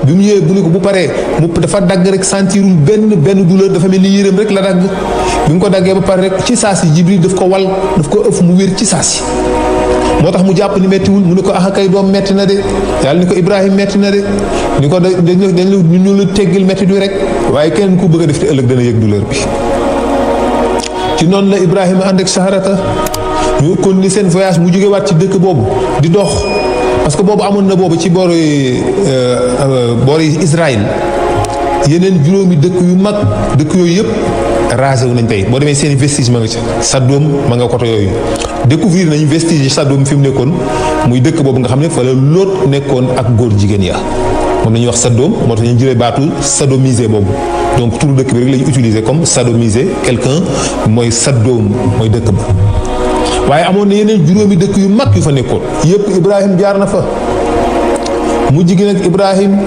bi mu ñëwee bu ne ko bu paree mu dafa dagg rek sentirul benn douleur, dafa mel ni yéreem rek la dagg. bi mu ko daggee ba pare rek ci saa si Jibril daf ko wal daf ko ëff mu wér ci saa si. moo tax mu jàpp ni mettiwul mu ne ko ah kay doom metti na de yàlla ni ko Ibrahima metti na de ni ko dañ ñu la teggil metti du rek waaye keneen ku bëgg a def te ëllëg dana yëg douleur bi. ci noonu la Ibrahima ànd ak Saharata ñu continuer seen voyage mu jóge waat ci dëkk boobu di dox parce que boobu amoon na boobu ci boori Israël yeneen juróomi dëkk yu mag dëkk yooyu yëpp rasé wu nañ tey boo demee seen vestige ma nga ca Sadom ma nga koto yooyu découvrir nañu vestige Sadom fi mu nekkoon muy dëkk boobu nga xam ne fa la Lóot nekkoon ak góor jigéen ya moom la ñuy wax Sadom moo tax ñu jëlee baatu sadomisé boobu donc turu dëkk bi rek la ñu utiliser comme sadomisé quelqu'un mooy Sadom mooy dëkk ba waaye amoon na yeneen juróomi dëkk yu mag yu fa nekkoon yëpp Ibrahim jaar na fa mu jigéen ak Ibrahim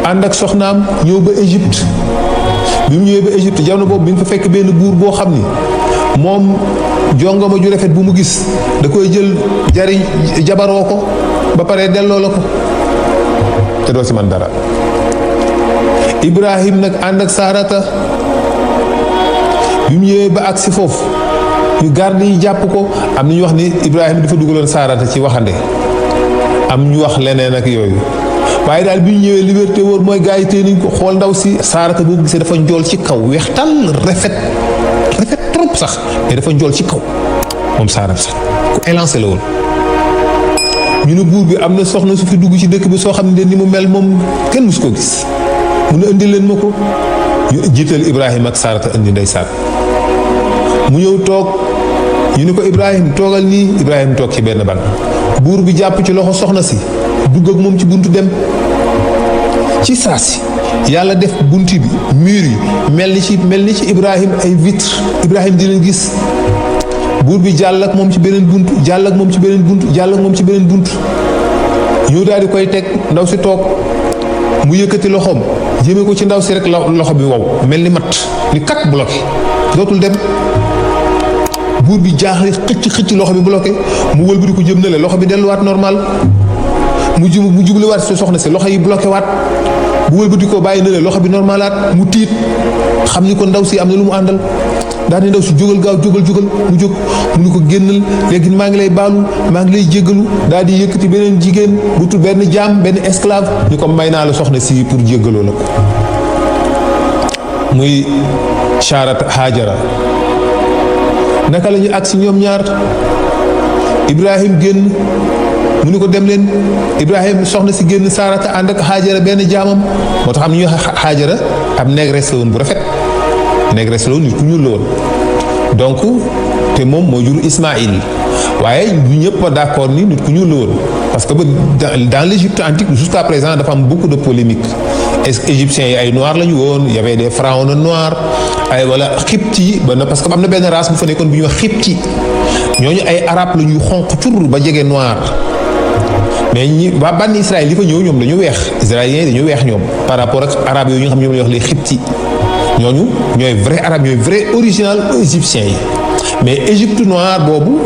ànd ak soxnaam ñëw ba Égypte bi mu ñëwee ba Égypte jamono boobu bi nga fa fekk benn buur boo xam ni moom jongama ju rafet bu mu gis da koy jël jari jabaroo ko ba pare delloo la ko te doo si man dara. Ibrahim nag ànd ak Saarata bi mu ñëwee ba agsi foofu ñu garde yi jàpp ko am na ñu wax ni Ibrahim dafa dugaloon Saarata ci waxande am ñu wax leneen ak yooyu waaye daal bi ñu ñëwee liberté wóor mooy gars yi téye nañ ko xool ndaw si Saarata boo gisee dafa njool ci kaw weex tàll rafet trop sax mais dafa njool ci kaw moom Saarata sax ku élancé la woon. ñu ne buur bi am na soxna su fi dugg ci dëkk bi soo xam ne ni mu mel moom kenn musu ko gis mu ne indi leen ma ko ñu jiital Ibrahima ak Saarata indi ndeysaan mu ñëw toog ñu ne ko Ibrahima toogal nii Ibrahima toog ci benn ban buur bi jàpp ci loxo soxna si dugg ak moom ci buntu dem ci saa si yàlla def bunt bi mur yi mel ni ci Ibrahima ay vitre Ibrahima di leen gis buur bi jàll ak moom ci beneen bunt jàll ak moom ci beneen bunt jàll ak moom ci beneen bunt ñëw daal di koy teg ndaw si toog mu yëkkati loxoom jëmee ko ci ndaw si rek loxo bi wow mel ni mat ni kat bloqué dootul dem buur bi jaaxle xëcc loxo bi bloqué mu wëlbati ko jëm na le loxo bi delluwaat normal mu jubliwaat si soxna si loxo yi bloqué waat bu wëlbati ko bàyyi na le loxo bi normalaat mu tiit xam ni ko ndaw si am na lu mu àndal daal di ndaw si jógal gaaw jógal mu jóg mu ni ko génnal léegi maa ngi lay baalu maa ngi lay jéggalu daal di yëkkati beneen jigéen bu tudd benn jaam benn esclave ñu ko may naa la soxna si pour jéggaloo la ko muy Saarata Haajara naka la ñu agsi ñoom ñaar Ibrahim génn mu ni ko dem leen Ibrahim soxna si génn Saarata ànd ak Haajara benn jaamam moo tax am na ñuy wax Haajara ab négresse la woon bu rafet négresse la woon nit ku ñuul la woon donc te moom moo jur Ismaïl waaye ñu ñëpp a d'accord ni nit ku ñuul la woon parce que dans l'Égypte antique jusqu'à présent dafa am beaucoup de polémiques est-ce que égyptiens yi ay noirs la ñu woon y avait des pharaons noirs ay wala xibti ba parce que am na benn race bu fa nekkoon bu ñuy wax xibti ñooñu ay arab la ñuy xonq cur ba jege noir mais ñi waa bànni Israël yi fa ñëw ñoom dañu weex israéliens dañu weex ñoom par rapport ak arab yooyu nga xam ñoom la ñuy wax les xibti ñooñu ñooy vrai arabe ñooy vrai original égyptien yi mais Égypte noire boobu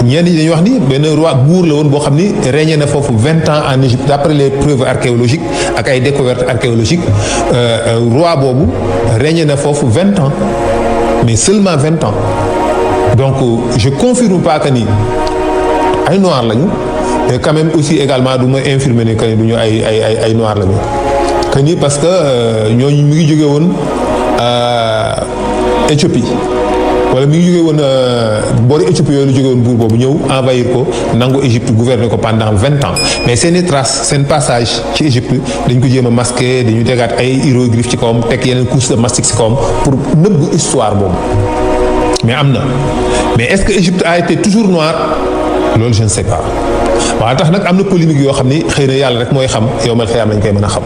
ñenn ñi dañuy wax ni benn roi buur la woon boo xam ni régné na foofu 20 ans en Égypte d'après les preuves archéologiques ak ay découvertes archéologiques roi boobu régné na foofu 20 ans mais seulement 20 ans donc je confirme pas que ni ay noirs lañu mais quand même aussi également du ma infirmer ne que ni du ñu ay noirs lañu que ni parce que ñooñu mi ngi jóge woon Éthiopie wala mi ngi jóge woon boori Éthiopie yooyu lu jóge woon buur boobu ñëw envahir ko nangu Égypte gouverner ko pendant 20 ans mais seeni traces seen passage ci Égypte dañ ko jéem a masqué dañu tegaat ay hiéroglyphes ci kawam teg yeneen couche de mastic ci kawam pour nëbb histoire boobu mais am na mais est-ce que Égypte a été toujours noire loolu je ne sais pas waaw tax nag am na polémique yoo xam ni xëy na yàlla rek mooy xam yow mal xëyaam lañ koy mën a xam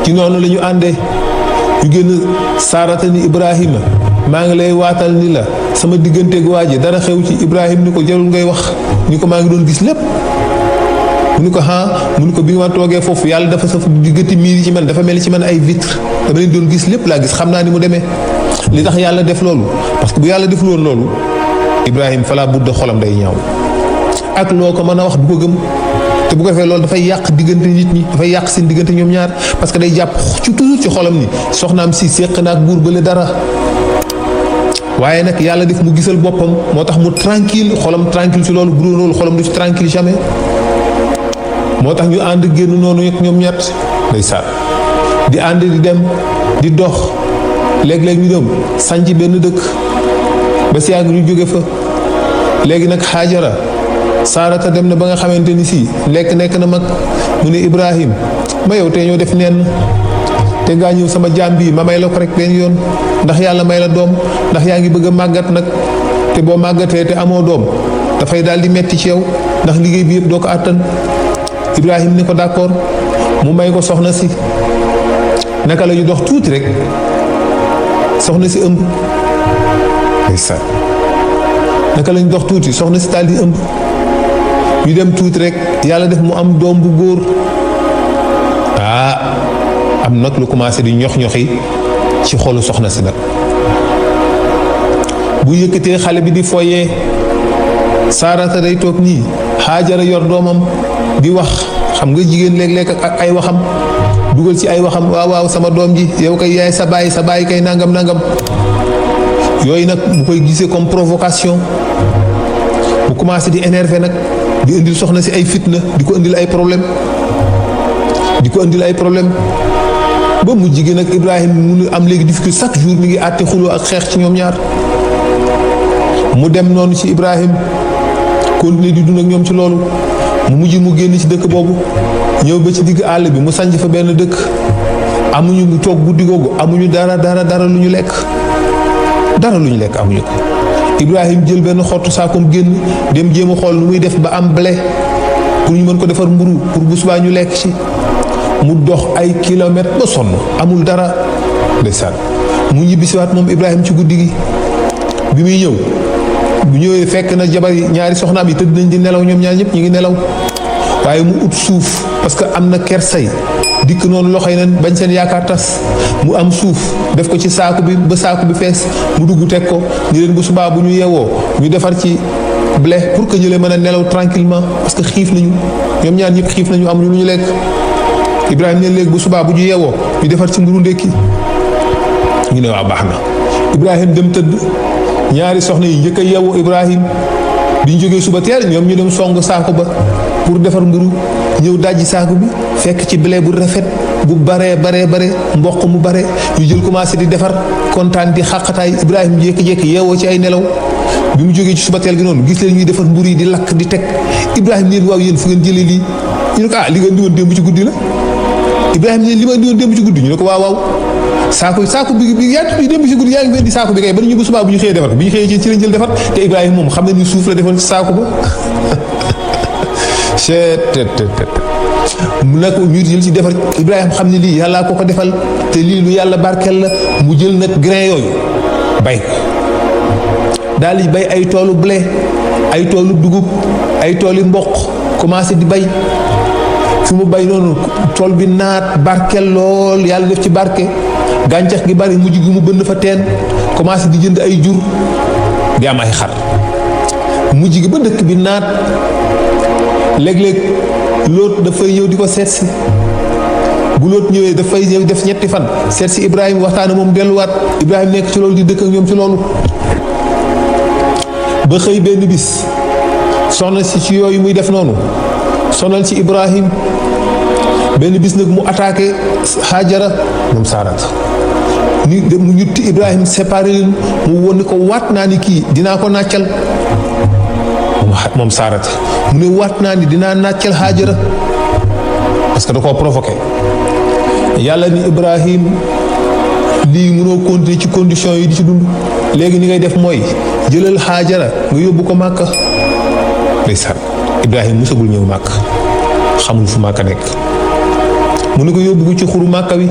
ci noonu la ñu àndee ñu génn Saarata ni Ibrahima maa ngi lay waatal ni la sama digganteeg waa ji dara xew ci Ibrahima ni ko jarul ngay wax ni ko maa ngi doon gis lépp mu ni ko mu ni ko bi ma toogee foofu yàlla dafa sa diggante miir yi ci man dafa mel ci man ay vitre dama leen doon gis lépp laa gis xam naa ni mu demee li tax yàlla def loolu parce que bu yàlla deful woon loolu Ibrahima falaa budda xolam day ñaaw ak loo ko mën a wax du ko gëm te bu ko defee loolu dafay yàq diggante nit ñi, dafay yàq seen diggante ñoom ñaar, parce que day jàpp ci toujours ci xolam ni soxnaam si séq na ak buur bële dara. waaye nag yàlla def mu gisal boppam, moo tax mu tranquille, xolam tranquille ci loolu. bu dul loolu xolam du ci tranquille jamais. moo tax ñu ànd génn noonu yëpp ñoom ñett ndeysaan di ànd di dem di dox, léeg-léeg ñu dem sanc benn dëkk ba si yàgg ñu jóge fa. léegi nag Haajara Saarata dem na ba nga xamante ni si nekk na mag, mu ne Ibrahim ma yow tey ñoo def nenn te ngaa ñëw sama jaam bii ma may la ko rek benn yoon, ndax yàlla may la doom, ndax yaa ngi bëgg a màggat nag, te boo màggatee te amoo doom dafay daal di metti ci yow, ndax liggéey bi yëpp doo ko àttan. Ibrahim ni ko d'accord, mu may ko soxna si. naka la ñu dox tuuti rek soxna si ëmb. ndeysaan naka la ñu dox tuuti soxna si daal di ëmb. ñu dem tuuti rek yàlla def mu am doom bu góor. am nag lu commencé di ñox-ñoxi ci xolu soxna si nag. bu yëkkatee xale bi di foyee, Saarata day toog nii, Haajara yor doomam di wax. xam nga jigéen léeg-léeg ak ay waxam, dugal ci ay waxam, waaw waaw sama doom ji yow kay yaay sa baay kay nangam nangam. yooyu nag bu koy gisee comme provocation, bu commencé di énervé nag, di indil soxna si ay fitna, di ko indil ay problème ba mu jigéen ak Ibrahim mu am léegi difficulté, chaque jour mi ngi àtte xuloo ak xeex ci ñoom ñaar. mu dem noonu ci Ibrahim continuer di dund ak ñoom ci loolu. mu mujj mu génn ci dëkk boobu, ñëw ba ci digg àll bi mu sanc fa benn dëkk. amuñu mu toog guddi googu amuñu dara lu ñu lekk, amuñu ko. Ibrahim jël benn xottu saakoom génn dem jéem a xool nu muy def ba am blé pour ñu mën ko defar mburu pour bu subaa ñu lekk ci. mu dox ay kilomètres ba sonn amul dara. ndeysaan mu ñibbisiwaat moom Ibrahim ci guddi gi. bi muy ñëw bu ñëwee fekk na jabar yi ñaari soxnaam yi tëdd nañ di nelaw, ñoom ñaar ñëpp ñu ngi nelaw. waaye mu ut suuf parce que am na kersay dikk noonu loxo yi neen bañ seen yaakaar tas. mu am suuf def ko ci saaku bi ba saaku bi fees, mu dugg teg ko ni leen bu subaa bu ñu yeewoo ñu defar ci blé pour que ñu leen mën a nelaw tranquillement, parce que xiif nañu, ñoom ñaar ñëpp xiif nañu, amuñu lu ñu lekk. Ibrahima ne léegi bu subaa bu ñu yeewoo ñu defar ci mburu ndékki. ñu ne waaw baax na. Ibrahima dem tëdd. ñaari soxna yi njëkk a yeewu Ibrahim bi ñu jógee suba teel ñoom ñu dem song saako ba pour defar mburu, ñëw dajji saako bi fekk ci blé bu rafet bu bare mboq mu bare. ñu jël commencé di defar kontaan di xàqataay. Ibrahim jékki-jékki yeewoo ci ay nelaw bi mu jógee ci suba teel gi noonu gis leen ñuy defar mburu yi di lakk di teg. Ibrahim neen waaw yéen fu ngeen jëlee lii? ñu ne ko li nga indi woon démb ci guddi la. Ibrahim neen li ma indi woon démb ci guddi. ñu ne ko waaw saako bi yaa ngi démb ci guddi yaa ngi indi saako bi kay ba ñu bu subaa bu ñu xëyee defar bi ñu xëyee ci lañ jël defar. te Ibrahima moom xam na ni suuf la defoon ci saako ba. mu nag ñu jël ci defar. Ibrahima xam ne lii yàllaa ko defal te lii lu yàlla barkeel la. mu jël nag grain yooyu bay ko daal di bay ay toolu blé, ay toolu dugub, ay tooli mboq, commencé di bay. fi mu bay noonu tool bi naat barkeel lool, yàlla def ci barke. gàncax gi bari, mujj gi mu bënn fa teen, commencé di jënd ay jur di am ay xar. mujj gi ba dëkk bi naat. léeg-léeg Lóot dafay ñëw di ko seet si. bu Lóot ñëwee dafay ñëw def ñetti fan seet si Ibrahima waxtaan moom delluwaat. Ibrahima nekk ci loolu di dëkk ak ñoom ci loolu. ba xëy benn bis soxna si ci yooyu muy def noonu sonal ci Ibrahim. benn bis nag mu attaqué Haajara moom Saarata ni mu ñutti Ibrahim séparé leen mu won ni ko waat naa ni kii dinaa ko nàccal moom Saarata mu ne waat naa ni dinaa nàccal Haajara parce que da koo provoqué. yàlla ni Ibrahim lii mënoo continuer ci condition yi di ci dund, léegi ni ngay def mooy jëlal Haajara nga yóbbu ko Màkka. ndeysaan Ibrahim musagul ñëw Màkka, xamul fu Màkka nekk. mu ne ko yóbbu ko ci xuru Màkka wi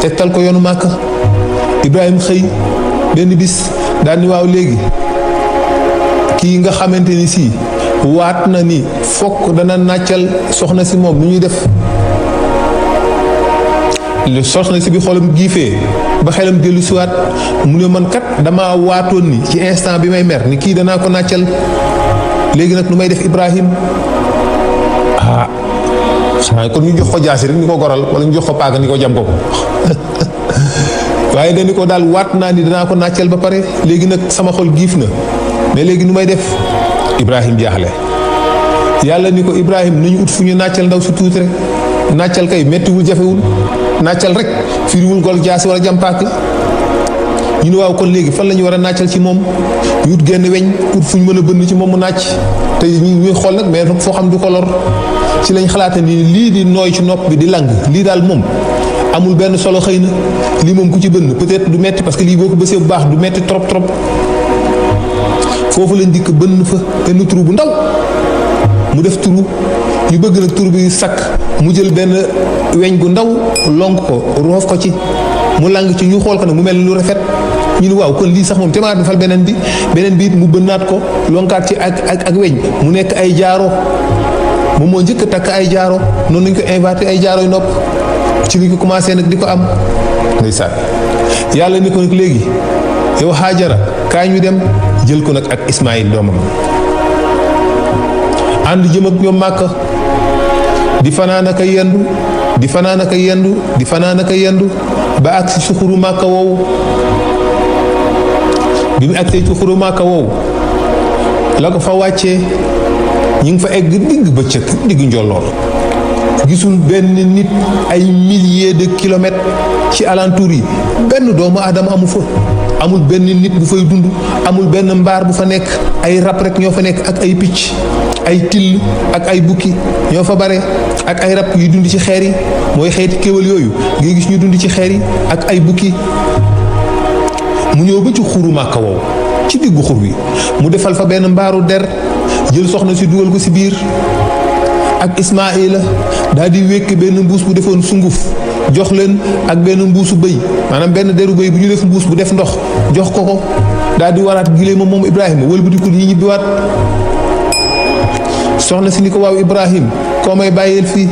tegtal ko yoonu Màkka. Ibrahima xëy benn bis daal ni waaw léegi kii nga xamante ni si waat na ni fokk dana nàccal soxna si moom nu ñuy def. soxna si bi xolam giifee ba xelam dellu si waat mu ne man kat dama waatoon ni ci instant bi may mer ni kii danaa ko nàccal léegi nag nu may def Ibrahim. xanaa kon ñu jox ko jaasi rek ni ko goral wala ñu jox ko paaka ni ko jam ko waaye dañu ko daal waat naa ni danaa ko nàccal ba pare léegi nag sama xol giif na mais léegi nu may def Ibrahim jaaxle yàlla ni ko Ibrahim nañu ut fu ñu nàccal ndaw si tuuti rek nàccal kay mettiwul jafewul nàccal rek firiwul gol jaasi wala jam paaka ñu ne waaw kon léegi fan la ñu war a nàccal ci moom ñu ut genn weñ ut fu ñu mën a bënn ci moom mu nàcc te ñuy xool nag mais foo xam du ko lor ci lañ xalaata ni lii di nooy ci nopp bi di lang lii daal moom amul benn solo xëy na lii moom ku ci bënn peut-être du metti parce que lii boo ko bësee bu baax du metti trop trop foofu lañ dikk bënn fa benn trou bu ndaw mu def trou ñu bëgg nag trou bi sakk mu jël benn weñ gu ndaw lonk ko roof ko ci mu lang ci ñu xool ko nag mu mel ni lu rafet ñu ne waaw kon lii sax moom te maa defal beneen bi it mu bënnaat ko lonkaat ci ak weñ mu nekk ay jaaro moom moo njëkk a takk ay jaaro noonu lañ ko inventé ay jaaro yu nopp ci li ko commencé nag di ko am ndeysaan yàlla ni ko nag léegi yow Haajara kaay ñu dem jël ko nag ak Ismaayil doomam ànd jëm ak ñoom Màkka di fanaan ak a yendu di fanaan ak a yendu di fanaan ak a yendu ba agsi ci xuru Màkka woowu bi mu agsee ci xuru Màkka woowu la ko fa wàccee ñu ngi fa egg digg bëccëg digg njolloor gisul benn nit ay milliers de kilomètres ci alentour yi benn doomu aadama amu fa amul benn nit bu fay dund amul benn mbaar bu fa nekk ay rab rek ñoo fa nekk ak ay picc ay till ak ay bukki ñoo fa bare ak ay rab yu dund ci xeer yi mooy xeeti kéwal yooyu ngay gis ñu dund ci xeer yi ak ay bukki mu ñëw ba ci xuru Màkka woowu ci diggu xur wi mu defal fa benn mbaaru der jël soxna si dugal ko si biir ak Ismaayila daal di wékk benn mbuus bu defoon sunguf jox leen ak benn mbuusu bëy maanaam benn deru bëy bu ñu def mbuus bu def ndox jox ko daal di waraat gileema moom Ibrahima wëlbatiku ñi ñibbiwaat soxna si ni ko waaw Ibrahim koo may bàyyeel fii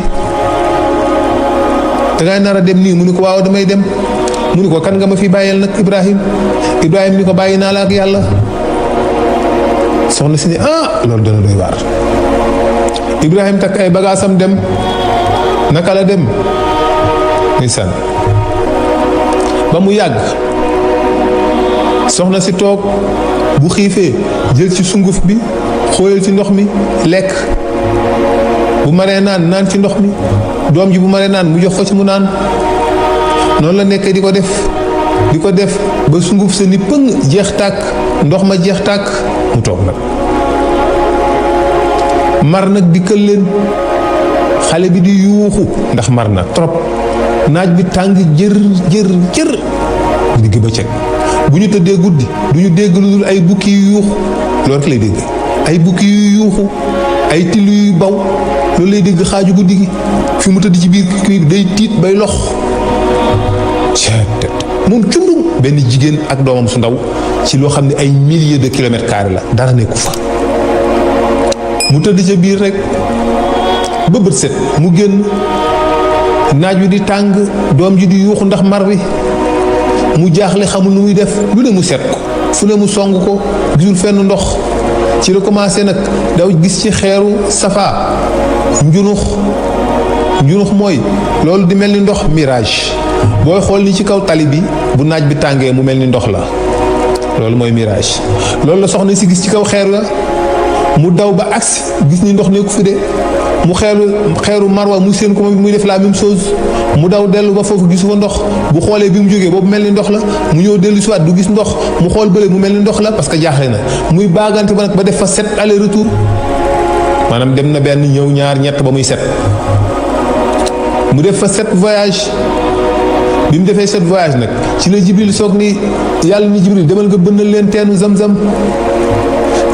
dangay nar a dem nii mu ni ko waaw damay dem mu ni ko kan nga ma fi bàyyeel nag Ibrahim ni ko bàyyi naa la ak yàlla soxna si ni loolu dana doy waar Ibrahim takk ay bagaasam dem naka la dem ndeysaan ba mu yàgg soxna si toog bu xiifee jël ci sunguf bi xóoyal ci ndox mi lekk bu maree naan ci ndox mi doom ji bu maree naan mu jox ko ci mu naan noonu la nekkee di ko def ba sunguf sa ni pëng jeex tàkk ndox ma jeex tàkk mu toog nag mar nag dikkal leen xale bi di yuuxu ndax mar na trop naaj bi tàng jër digg bëccëg bu ñu tëddee guddi du ñu dégg lu dul ay bukki yu yuuxu loolu rek lay dégg ay bukki yu yuuxu ay till yu baw loolu lay dégg xaaju guddi gi fi mu tëdd ci biir kii day tiit bay lox moom cundum benn jigéen ak doomam su ndaw ci loo xam ne ay milliers de kilomètres carrés la dara nekku fa mu tëdd ca biir rek ba bët set mu génn naaj wi di tàng doom ji di yuuxu ndax mar wi mu jaaxle xamul nu muy def lu ne mu seet ko fu ne mu song ko gisul fenn ndox ci la commencé nag daw gis ci xeeru safa njunux mooy loolu di mel ni ndox mirage booy xool ni ci kaw tali bi bu naaj bi tàngee mu mel ni ndox la loolu mooy mirage loolu la soxna si gis ci kaw xeer la mu daw ba agsi gis ni ndox nekku fi de mu xeeru marwa mu seen ko muy def la même chose mu daw dellu ba foofu gisu fa ndox bu xoolee bi mu jógee boobu mel ni ndox la mu ñëw dellu si waat du gis ndox mu xool bële mu mel ni ndox la parce que jaaxle na muy baagante ba nag ba def fa 7 aller retour maanaam dem na benn ñëw ñaar ñett ba muy 7 mu def fa 7 voyage bi mu defee 7 voyage nag ci la Jibril soog ni yàlla ni Jibril demal nga bënnal leen teenu Zamzam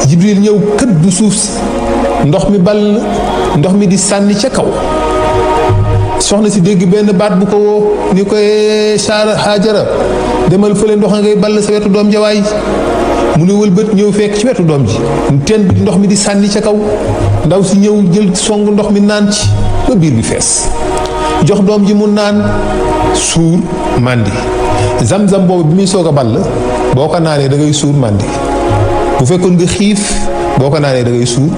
Jibril ñëw kët du suuf si ndox mi ball ndox mi di sànni ca kaw soxna si dégg benn baat bu ko woo ni koy Saara Haajara demal fële ndox ngay ball sa wetu doom jawaay mu ne wëlbët ñëw fekk ci wetu doom ji teen bi ndox mi di sànni ca kaw ndaw si ñëw jël songu ndox mi naan ci ba biir bi fees jox doom ji mu naan suur màndi Zamzam boobu bi muy soog a ball boo ko naanee da ngay suur màndi bu fekkoon nga xiif boo ko naanee da ngay suur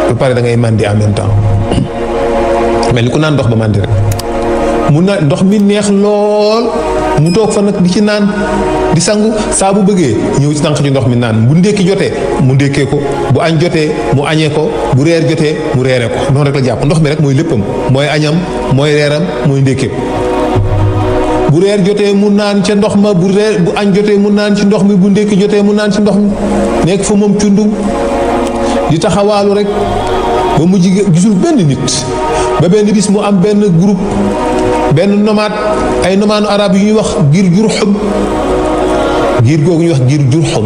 ba pare da ngay màndi en même temps mel ni ku naan ndox ba màndi rek mu na ndox mi neex lool mu toog fa nag di ci naan di sangu saa bu bëggee ñëw ci tànq ci ndox mi naan bu ndékki jotee mu ndékkee ko bu añ jotee mu añee ko bu reer jotee mu reere ko noonu rek la jàpp ndox mi rek mooy léppam mooy añam mooy reeram mooy ndékkeem bu reer jotee mu naan ca ndox ma bu añ jotee mu naan ci ndox mi bu ndékki jotee mu naan ci ndox mi nekk fa moom cundum di taxawaalu rek ba mu gisul benn nit ba benn bis mu am benn groupe benn nomade ay nomaanu arab yu ñuy wax giir Jurhum giir googu ñuy wax giir Jurhum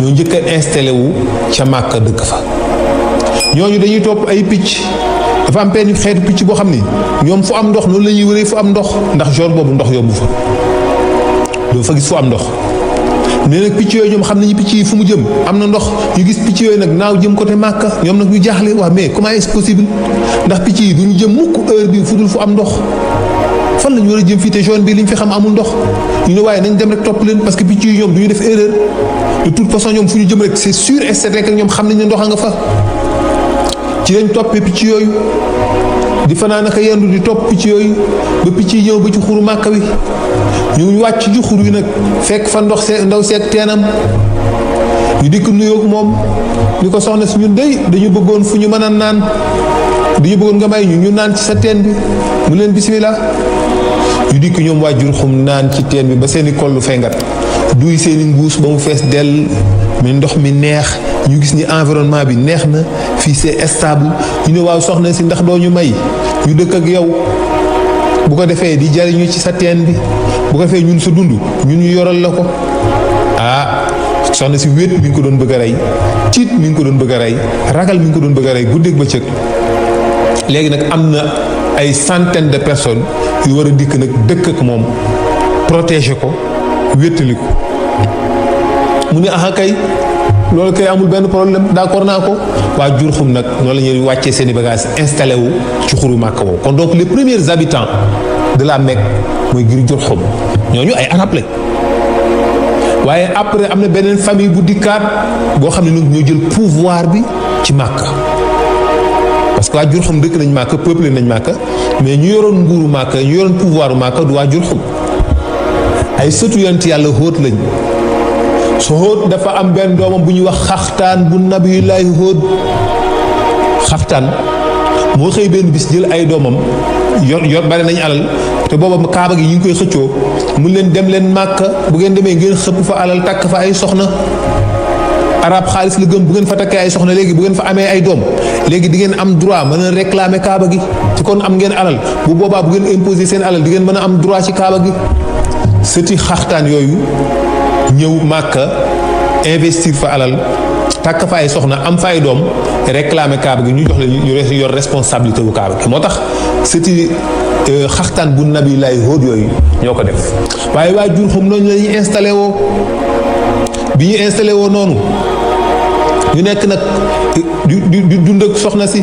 ñoo njëkk a installé wu ca Màkka dëkk fa ñooñu dañuy topp ay picc dafa am benn xeetu picc boo xam ni ñoom fu am ndox noonu la ñuy wëree fu am ndox ndax zone boobu ndox yombu fa doo fa gis fu am ndox nee nag picc yooyu ñoom xam nañu picc yi fu mu jëm am na ndox ñu gis picc yooyu nag naaw jëm côté Màkka ñoom nag ñu jaaxle waa mais comment est-ce possible ndax picc yi duñu jëm mukk heure bi fu dul fu am ndox fan la ñu war a jëm fii te zone bi li ñu fi xam amul ndox ñu ne waaye nañ dem rek topp leen parce que picc yi ñoom du ñu def erreur de toute façon ñoom fu ñu jëm rek c'est sûr et certain que ñoom xam nañ ne ndox a nga fa ci lañ toppee picc yooyu di fanaan naka yendu di topp picc yooyu ba picc yi ñëw ba ci xuru Màkka wi ñu wàcc ci xur wi nag fekk fa ndox ndaw seeg teenam ñu dikk nuyoog moom ni ko soxna si ñun dañu bëggoon fu ñu mën a naan dañu bëggoon nga may ñu naan ci sa teen bi mu leen bismillah ñu dikk ñoom waa Jurhum naan ci teen bi ba seeni kollu fengat duy seeni mbuus ba mu fees dell mais ndox mi neex ñu gis ni environnement bi neex na fii c'est stable ñu ne waaw soxna si ndax doo ñu may ñu dëkk ak yow bu ko defee di jariñu ci sa teen bi bu ko defee ñun sa dund ñun ñu yoral la ko soxna si wéet mi ngi ko doon bëgg a rey tiit mi ngi ko doon bëgg a rey ragal mi ngi ko doon bëgg a rey guddeeg bëccëg léegi nag am na ay centaines de personnes yu war a dikk nag dëkk ak moom protéger ko wéttali ko mu ne aha kay loolu kay amul benn problème d'accord naa ko waa Jurhum nag noonu la ñuy wàccee seeni bagages installé wu ci xuru Màkka woowu kon donc les premiers habitants de la Mecque mooy giir Jurhum ñooñu ay arab lañ waaye après am na beneen famille bu dikkaat boo xam ne ñoo jël pouvoir bi ci Màkka parce que waa Jurhum dëkk nañ Màkka peuplé nañ Màkka mais ñu yoroon nguuru Màkka ñu yoroon pouvoiru Màkka du waa Jurhum ay sëtu yonent yàlla Hóot lañ su Hóot dafa am benn doomam bu ñuy wax Xaxtaan bu nabiyullaahi Hóot Xaxtaan moo xëy benn bis jël ay doomam yor bari nañ alal te booba kaaba gi ñu ngi koy xëccoo mun leen dem leen Màkka bu ngeen demee ngeen xëpp fa alal takk fa ay soxna arab xaalis la gëm bu ngeen fa takkee ay soxna léegi bu ngeen fa amee ay doom léegi di ngeen am droit mën a réclamer kaaba gi ci kon am ngeen alal bu boobaa bu ngeen imposer seen alal di ngeen mën a am droit ci kaaba gi sëti Xaxtaan yooyu ñëw Màkka investir fa alal takk fa ay soxna am fa ay doom réclamer kaaba gi ñu jox leen ñu yor responsabilité bu kaaba gi moo tax sëti Xaxtaan bu nabiyullaahi Hóot yooyu ñoo ko def waaye waa Jurhum noonu la ñuy installé woo bi ñu installé woo noonu ñu nekk nag di dund ak soxna si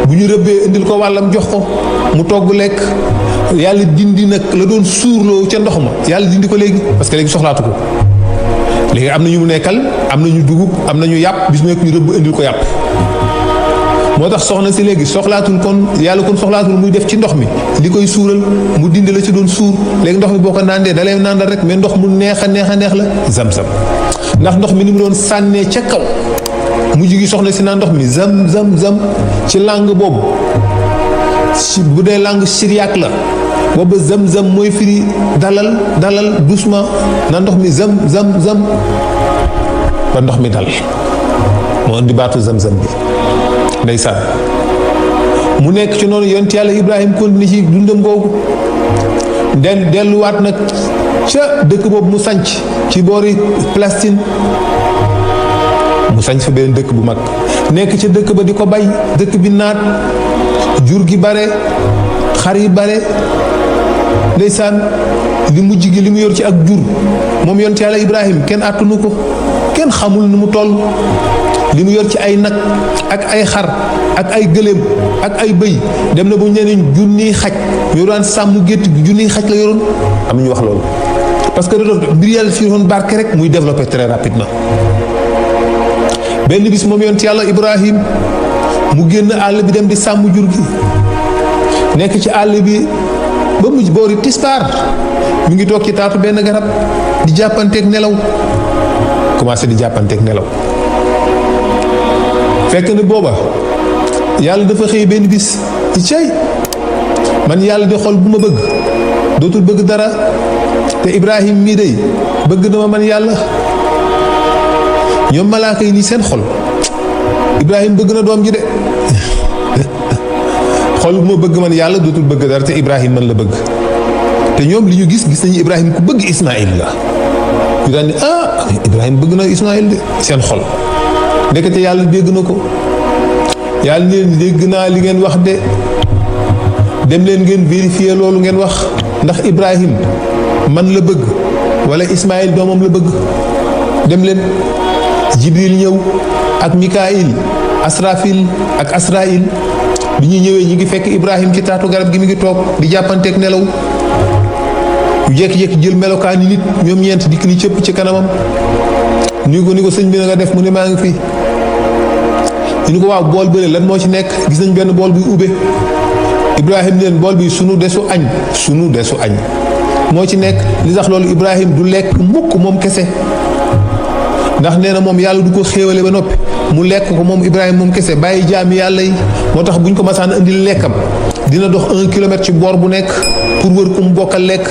bu ñu rëbbee indil ko wàllam jox ko mu togg lekk yàlla dindi nag la doon suurloo ca ndox ma yàlla dindi ko léegi parce que léegi soxlaatu ko léegi am na ñu mu nekkal am na ñu dugub am na ñu yàpp bis mu nekk ñu rëbb indil ko yàpp moo tax soxna si léegi soxlaatul kon yàlla kon soxlaatul muy def ci ndox mi li koy suural mu dindi la ci doon suur léegi ndox mi boo ko naandee da lay naandal rek mais ndox mu neex a neex a neex la zam-zam ndax ndox mi ni mu doon sànnee ca kaw mujj gi soxna si naan ndox mi zam zam zam ci langue boobu ci bu dee langue syriaque la boobu zam zam mooy firi dalal dalal doucement na ndox mi zam zam zam ba ndox mi dal moo indi baatu zam zam bi ndeysaan mu nekk ci noonu yonent yàlla Ibrahim continué ci dundam googu delluwaat nag ca dëkk boobu mu sanc ci boori Palestine mu sanc fa beneen dëkk bu mag nekk ca dëkk ba di ko bay dëkk bi naat jur gi bare xar yi bare ndeysaan li mujj gi li mu yor ci ak jur moom yonent yàlla Ibrahim kenn àttunu ko kenn xamul nu mu toll li mu yor ci ay nag ak ay xar ak ay gëléem ak ay bëy dem na bu ñu nee junniy xaj ñu daan sàmm gétt gi junniy xaj la yoroon am na ñu wax loolu parce que da mbir yàlla fi yoon barke rek muy développé très rapidement benn bis moom yonent yàlla Ibrahim mu génn àll bi dem di sàmm jur gi nekk ci àll bi ba mujj boori tisbaar mi ngi toog ci taatu benn garab di jàppanteeg nelaw commencé di jàppanteeg nelaw fekk na booba yàlla dafa xëy benn bis ci cey man yàlla di xol bu ma bëgg dootul bëgg dara te Ibrahim mii day bëgg na ma man yàlla ñoom malaaka yi nii seen xol Ibrahim bëgg na doom ji de xol bu ma bëgg man yàlla dootul bëgg dara te Ibrahim man la bëgg te ñoom li ñu gis nañu Ibrahim ku bëgg Ismaïl la ñu daan ne Ibrahim bëgg na Ismaïl de seen xol ndekete yàlla dégg na ko yàlla leen dégg naa li ngeen wax de dem leen ngeen vérifier loolu ngeen wax ndax Ibrahim man la bëgg wala Ismaïl doomam la bëgg dem leen Jibril ñëw ak Mikaïl Asrafil ak Asraïl bi ñu ñëwee ñu ngi fekk Ibrahim ci taatu garab gi mi ngi toog di jàppanteeg nelaw yu jékki-jékki jël melokaani nit ñoom ñeent dikk ni cëpp ci kanamam ni ko sëñ bi na nga def mu ne maa ngi fi ñu ni ko waaw bool bële lan moo ci nekk gis nañ benn bool buy ubbe Ibrahim leen bool bi sunu desu añ moo ci nekk li tax loolu Ibrahim du lekk mukk moom kese ndax nee na moom yàlla du ko xéewale ba noppi mu lekk ko moom Ibrahim moom kese bàyyi jaami yàlla yi moo tax bu ñu ko masaan indil lekkam dina dox 1 kilomètre ci boor bu nekk pour wër ku mu bokkal lekk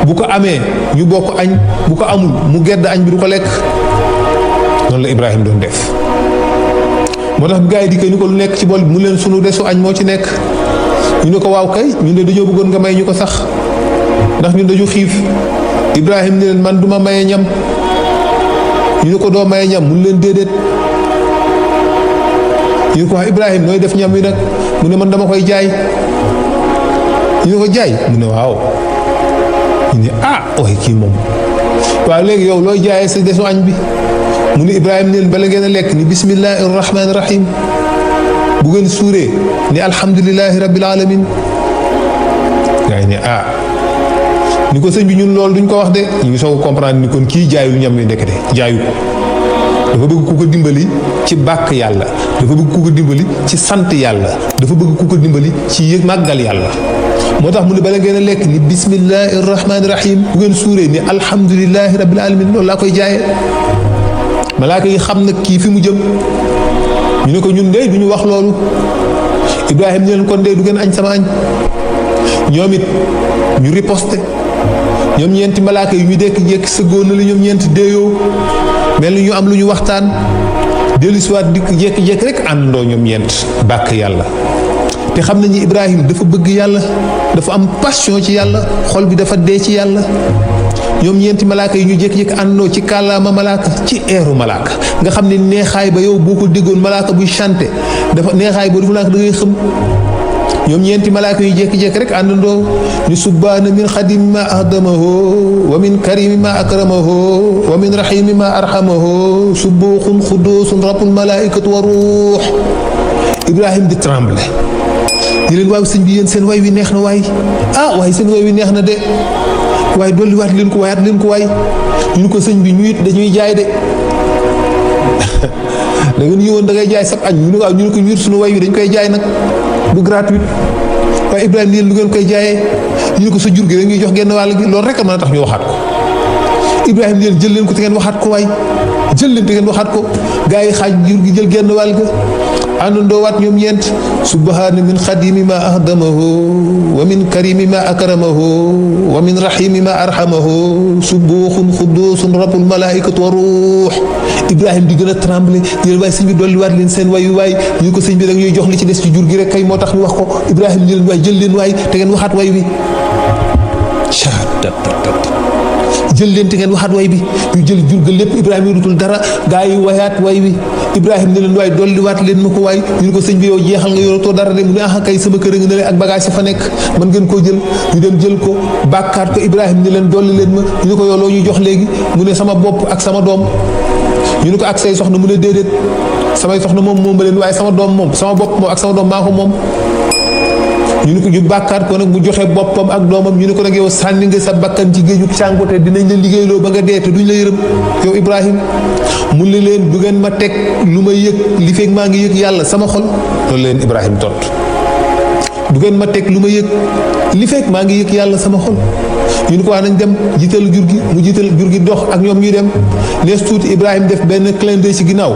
bu ko amee ñu bokk añ bu ko amul mu gedd añ bi du ko lekk noonu la Ibrahim doon def moo tax gaa yi di ko ni ko lu nekk ci bool bi mu leen sunu desu añ moo ci nekk ñu ne ko waaw kay ñun de dañoo bëggoon nga may ñu ko sax ndax ñun dañu xiif Ibrahim ne leen man duma maye ñam ñu ne ko doo maye ñam mun leen déedéet ñu ne ko wax Ibrahim nooy def ñam wi nag mu ne man dama koy jaay ñu ne ko jaay mu ne waaw ñu ne ooy kii moom waaw léegi yow looy jaayee sa desu añ bi mu ne Ibrahim ne leen bala ngeen a lekk ni bismillahi rahmaani rahim bu ngeen suuree ni alhamdulilahi rabbil alamin gaa yi ne ni ko sëñ bi ñun loolu duñ ko wax de ñu ngi soog a comprendre ni kon kii jaayul ñam wi ndekete jaayu ko dafa bëgg ku ko dimbali ci bàkk yàlla dafa bëgg ku ko dimbali ci sant yàlla dafa bëgg ku ko dimbali ci yëg màggal yàlla moo tax mu ne bala ngeen a lekk ni bismillahi rahmaani rahim bu ngeen suuree ni alhamdulilahi rabbil alamin loolu laa koy jaayee malaaka yi xam nag kii fi mu jëm ñu ne ko ñun de duñu wax loolu Ibrahim ne leen kon de du ngeen añ sama añ ñoom it ñu riposte ñoom ñeenti malaaka yi ñu dekk-jekk sëggoon na la ñoom ñeenti déeyoo mel ni ñu am lu ñu waxtaan dellusiwaat dikk jekki-jekki rek àndandoo ñoom ñeent bàkk yàlla te xam nañu Ibrahim dafa bëgg yàlla dafa am passion ci yàlla xol bi dafa dee ci yàlla ñoom ñeenti malaaka yi ñu jékki-jékki àndoo ci kàllaama malaaka ci eeru malaaka nga xam ne neexaay ba yow boo ko déggoon malaaka buy chanté dafa neexaay ba du malaaka da ngay xëm ñoom ñeenti malaaka yi jékki-jékki rek àndandoo ñu subbaana min xadimi ma ahdamahu wa min karimi ma akramahu wa min rahimi ma arhamahu subuuxun xuduusun rabbul malaaikatu wa ruux Ibrahim di tremble di leen waaw sëñ bi yéen seen way wi neex na waay waaye seen way wi neex na de waaye dolliwaat leen ko waayaat leen ko waay ñu ne ko sëñ bi ñu it dañuy jaay de da nga ñëwoon da ngay jaay sab añ ñu ne waaw ñu ne ko ñu it suñu way wi dañ koy jaay nag du gratuit waaye Ibrahima yéen lu ngeen koy jaayee ñu ne ko sa jur gi dañuy jox genn wàll gi loolu rek a mën a tax ñu waxaat ko Ibrahima yéen jël leen ko te ngeen waxaat ko waay jël leen te ngeen waxaat ko gaa yi xaaj jur gi jël genn wàll ga àndandoo waat ñoom ñeent subhaana min xadimi ma ahdamahu wa min karimi ma akramahu wa min rahimi ma arhamahu subuuxun xuduusun rabbul malaaikatu wa ruux Ibrahima di gën a tremblé di leen waaye sëñ bi dolliwaat leen seen waay waay ñu ko sëñ bi da ñuy jox li ci des ci jur gi rek kay moo tax ñu wax ko Ibrahima di leen waay jël leen waay te ngeen waxaat way wi jël leen te ngeen waxaat way bi ñu jël jur ga lépp Ibrahima yudutul dara gaa yi wayaat way wi Ibrahima ne leen waay dolliwaat leen ma ko waay ñu ne ko sëñ bi yow jeexal nga yoratoo dara de mu ne kay sama kër a ngi ne leen ak bagage yi fa nekk man ngeen koo jël ñu dem jël ko bàkkaat ko Ibrahima ne leen dolli leen ma ñu ne ko yow loo ñuy jox léegi mu ne sama bopp ak sama doom ñu ne ko ak say soxna mu ne déedéet samay soxna moom ma leen waaye sama doom moom sama bopp moom ak sama doom maa ko moom ñu ne ko ñu bàkkaat ko nag mu joxe boppam ak doomam ñu ne ko nag yow sànni nga sa bakkan ci géeju càngote dinañ la liggéeyloo ba nga dee te duñ la yërëm yow Ibrahima mu ne leen du ngeen ma teg lu ma yëg li fekk maa ngi yëg yàlla sama xol loolu leen Ibrahima tontu du ngeen ma teg lu ma yëg li fekk maa ngi yëg yàlla sama xol. ñu ni ko waa nañ dem jiital jur gi mu jiital jur gi dox ak ñoom ñuy dem nees tuuti Ibrahima def benn clin d'œil ci ginnaaw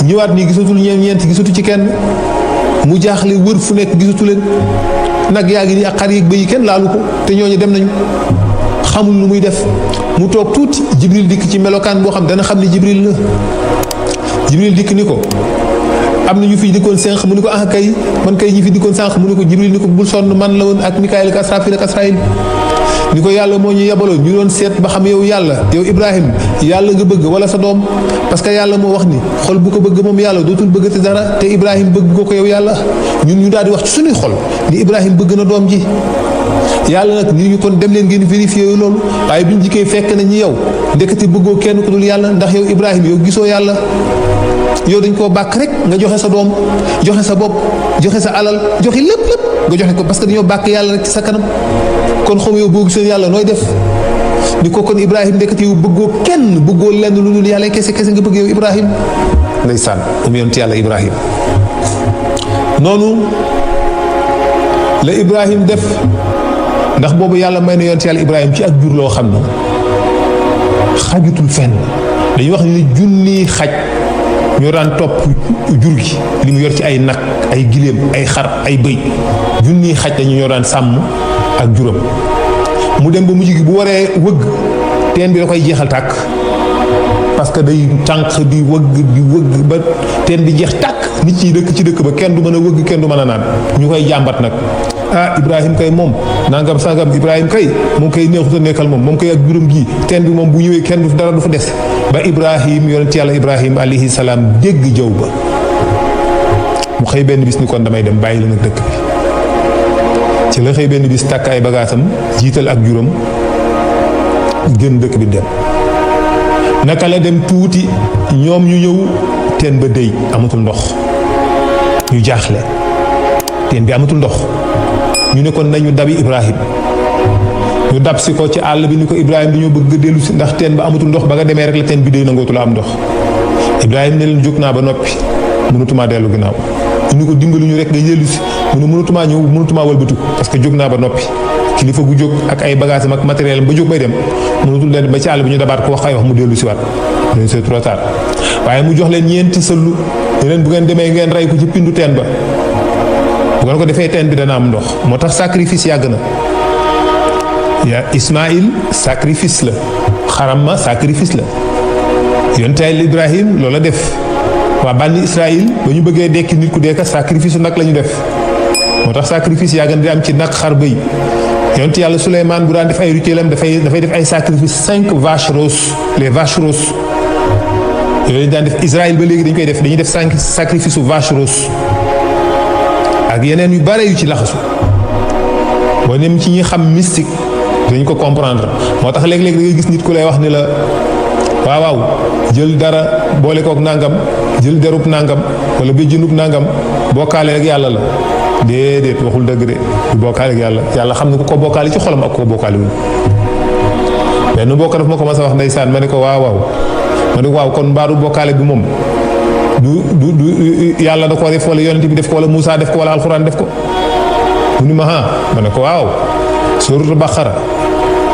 ñëwaat nii gisatul ñeent gisatu ci kenn mu jaaxle wër fu nekk gisatu leen nag yaa ngi nii ak xar yeeg bëy yi kenn laalu ko te ñooñu dem nañu xamul lu muy def mu toog tuuti Jibril dikk ci melokaan boo xam dana xam ne Jibril la Jibril dikk ni ko am na ñu fi dikkoon sànq mu ni ko ah kay man kay ñi fi dikkoon sànq mu ni ko Jibril ni ko bul sonn man la woon ak Mikaayil ak Asrafil ak Asraayil ni ko yàlla moo ñu yebaloon ñu doon seet ba xam yow yàlla yow Ibrahima yàlla nga bëgg wala sa doom parce que yàlla moo wax ni xol bu ko bëgg moom yàlla dootul bëggati dara te Ibrahima bëgg ko yow yàlla ñun ñu daal di wax ci suñuy xol ni Ibrahima bëgg na doom ji yàlla nag ñu kon dem leen ngeen vérifier loolu waaye biñ jikkee fekk na ñi yow ndekete bëggoo kenn ku dul yàlla ndax yow Ibrahima yow gisoo yàlla yow dañ koo bàkk rek nga joxe sa doom joxe sa bopp joxe sa alal joxe lépp nga joxe ko parce que dañoo bàkk yàlla rek ci sa kanam kon xaw yow boo gisoon yàlla nooy def ni ko kon Ibrahima ndekete yow bëggoo kenn bëggoo lenn lu dul yàlla kese nga bëgg yow Ibrahima ndeysaan yonent yàlla Ibrahima noonu la Ibrahima def ndax boobu yàlla may na yonent yàlla Ibrahima ci ak jur loo xam ne xajutul fenn dañuy wax ni junni xaj ñoo daan topp jur gi li mu yor ci ay nag ay giléem ay xar ay bëy junni xaj dañu ñoo daan sàmm ak juram mu dem ba mujj gi bu waree wëgg teen bi da koy jeexal tàkk parce que day tànq di wëgg ba teen bi jeex tàkk nit ñi dëkk ci dëkk ba kenn du mën a wëgg kenn du mën a naan ñu koy jàmbat nag ah Ibrahima kay moom nangam sangam Ibrahima kay moom kay neexut a nekkal moom kay ak juróom gii teen bi moom bu ñëwee kenn du dara du fa des ba Ibrahima yonent yàlla Ibrahima alayhi salaam dégg jëw ba mu xëy benn bis ni kon damay dem bàyyi la nag dëkk bi ci la xëy benn bis tàkk ay bagaasam jiital ak juróom gën dëkk bi dem naka la dem tuuti ñoom ñu ñëw teen ba déy amatul ndox ñu jaaxle teen bi amatul ndox ñu ne kon nañu dabi Ibrahima ñu dab si ko ci àll bi ni ko Ibrahima dañoo bëgg dellu si ndax teen ba amatul ndox ba nga demee rek la teen bi déy nangootu la am ndox Ibrahima ne leen jóg naa ba noppi mënatumaa dellu ginnaaw ñu ni ko dimbali ñu rek nga dellu si mu ne mënatumaa ñëw mënatumaa wëlbatu parce que jóg naa ba noppi kilifa gu jóg ak ay bagages am ak matériel ba jóg bay dem mënatul leen ba ci àll bi ñu dabaat ko wax ay wax mu dellu si waat leen c'est trop tard waaye mu jox leen ñeenti sëllu ne leen bu ngeen demee ngeen rey ko ci pindu teen ba bu ngeen ko defee teen bi dana am ndox moo tax sacrifice yàgg na yaa Ismaïl sacrifice la xaram ma sacrifice la yontaay Ibrahim loola def waa bànni Israël ba ñu bëggee dekki nit ku dekka sacrifice nag la ñu def moo tax sacrifice yàgg na di am ci nag xar bëy yonent yàlla Souleymane bu daan def ay rituelam dafay def ay sacrifice 5 vaches roses les vaches roses yooyu daan def Israël ba léegi dañu koy def dañuy def 5 sacrifice su vaches roses ak yeneen yu bare yu ci laxasu boo nem ci ñi xam mystique dañ ko comprendre moo tax léeg-léeg da ngay gis nit ku lay wax ni la waaw jël dara boole kook nangam jël derub nangam wala béjjënub nangam bokkaale rek yàlla la déedéet waxul dëgg de du bokkaale ak yàlla xam ne ku ko bokkaale ci xolam ak ku ko bokkaale wul benn mbokk daf ma ko mas a wax ndeysaan ma ne ko waaw kon mbaaru bokkaale bi moom du yàlla da ko def wala yonent bi def ko wala Moussa def ko wala alxuraan def ko mu ni ma ma ne ko waaw sóoratu Baqara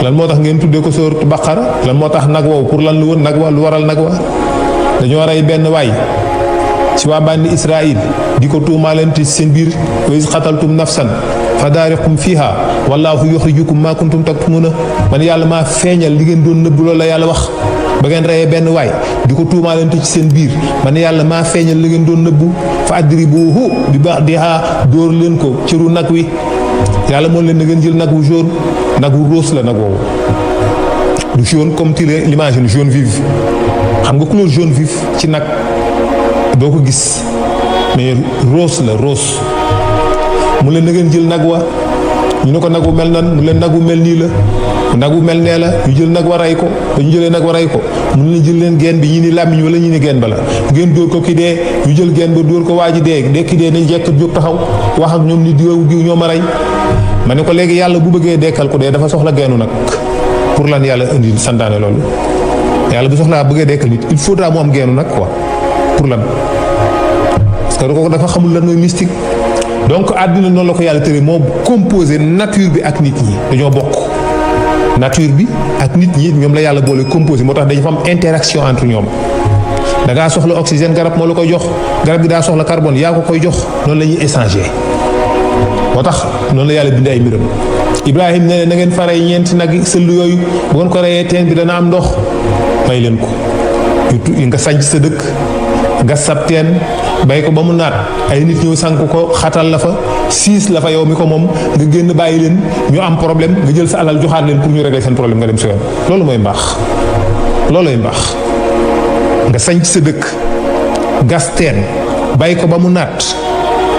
lan moo tax ngeen tuddee ko sóoratu Baqara lan moo tax nag wow pour lan lu woon nag wa lu waral nag wa dañoo rey benn waay ci waa bànni Israël di ko tuumaalante seen biir wa iz qataltum nafsan fa daariqtum fiha wallaahu yuxrijukum maa kuntum taktumuna man yàlla maa feeñal li ngeen doon nëbb loolu la yàlla wax ba ngeen reyee benn waay di ko tuumaalante ci seen biir man yàlla maa feeñal li ngeen doon nëbbu fa adribuhu bi ba'diha dóor leen ko cëru nag wi yàlla moom leen na ngeen jël nag wu jaune nag wu rose la nag woowu du jaune comme tu l'imagines jaune vif xam nga couleur jaune vif ci nag doo ko gis mais rose la rose mu leen na ngeen jël nag wa ñu ne ko nag wu mel nan mu leen nag wu mel nii la nag wu mel nee la ñu jël nag wa rey ko ba ñu jëlee nag wa rey ko mun leen jël leen geen bi ñi ni làmmiñ wala ñi ni geen ba la ngeen dóor ko ki dee ñu jël geen ba dóor ko waa ji dee ki dee nañ jekk jóg taxaw wax ak ñoom ni diw ñoo ma rey ma ne ko léegi yàlla bu bëggee dekkal ko dee dafa soxla geenu nag pour lan yàlla indi santaane loolu yàlla bu soxlaa bëggee dekkal nit il faudra mu am geenu nag quoi pour lan parce que dafa xamul lan mooy mystique donc àddina noonu la ko yàlla tëree moo composé nature bi ak nit ñi dañoo bokk nature bi ak nit ñi ñoom la yàlla boole composé moo tax dañu fa am interaction entre ñoom da ngaa soxla oxygène garab moo la koy jox garab gi daa soxla carbone yaa ko koy jox noonu la ñuy échanger moo tax noonu la yàlla bind ay mbiram Ibrahim ne na ngeen farey ñeenti nag sëll yooyu bu ngeen ko reyee teen bi dana am ndox may leen ko nga sanc sa dëkk gas sab teen bay ko ba mu naat ay nit ñëw sànk ko xatal la fa siis la fa yow mi ko moom nga génn bàyyi leen ñu am problème nga jël sa alal joxaat leen pour ñu régler seen problème nga dem si yoon loolu mooy mbaax loolooy mbaax nga sanc sa dëkk gas teen bay ko ba mu naat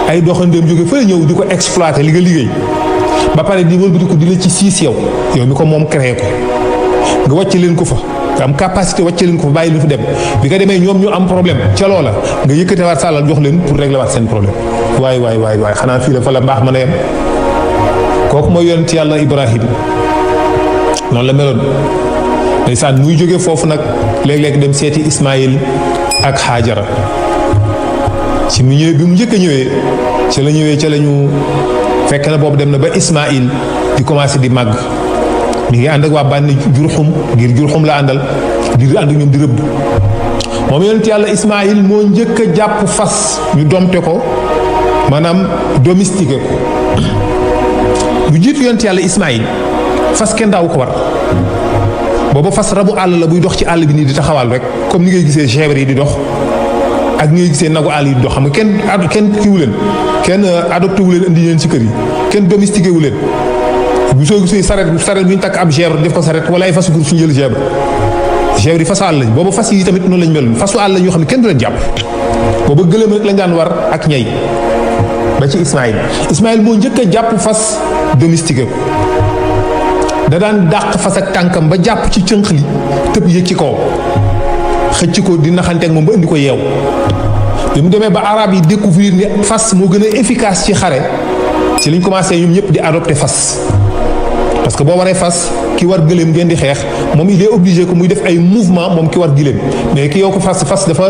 ay doxandéem jóge fële ñëw di ko exploiter li nga liggéey ba pare di wëlbati ko di la ci siis yow mi ko moom créé ko nga wàcc leen ko fa nga am capacité wàcce leen ko fa bàyyi lu fi dem bi nga demee ñoom ñu am problème ca loola nga yëkkatewaat sàllal jox leen pour régler waat seen problème waay xanaa fii la fa la mbaax mën a yem kooku mooy yonent yàlla Ibrahim noonu la meloon ndeysaan muy jóge foofu nag léeg-léeg dem seeti Ismaïl ak Haajara ci mu ñëwee bi mu njëkk a ñëwee ca la ñu fekk na boobu dem na ba Ismaïl di commencé di màgg mi ngi ànd ak waa bànni Jurxum ngir Jurxum la àndal di ànd ak ñoom di rëbb moom yonent yàlla Ismaïl moo njëkk a jàpp fas ñu domte ko maanaam domestiqué ko lu jiitu yonent yàlla Ismaïl fas kenn daawu ko war booba fas rabu àll la buy dox ci àll bi nii di taxawal rek comme ni ngay gisee chèvre yi di dox ak ni ngay gisee nagu àll yi di dox xam nga kenn kiwu leen kenn adopté wu leen indi leen ci kër yi kenn domestiqué wu leen bu soo gisee saret bu ñu takk ab chèvre def ko saret wala ay fasu gur suñu jël chèvre yi fasu àll lañ booba fas yi tamit noonu lañ mel fasu àll la ñoo xam ne kenn du leen jàpp booba gëléem rek lañ daan war ak ñay ba ci Ismaïl moo njëkk a jàpp fas domestiqué ko da daan dàq fas ak tànkam ba jàpp ci cënq li tëb yëg ci kaw xëcc ko di naxanteeg moom ba indi ko yeew bi mu demee ba arab yi découvrir ne fas moo gën a efficace ci xare ci liñ commencé ñoom ñëpp di adopté fas parce que boo waree fas ki war gëléem ngeen di xeex moom il est obligé que muy def ay mouvement moom ki war gëléem mais ki yow ko fas dafa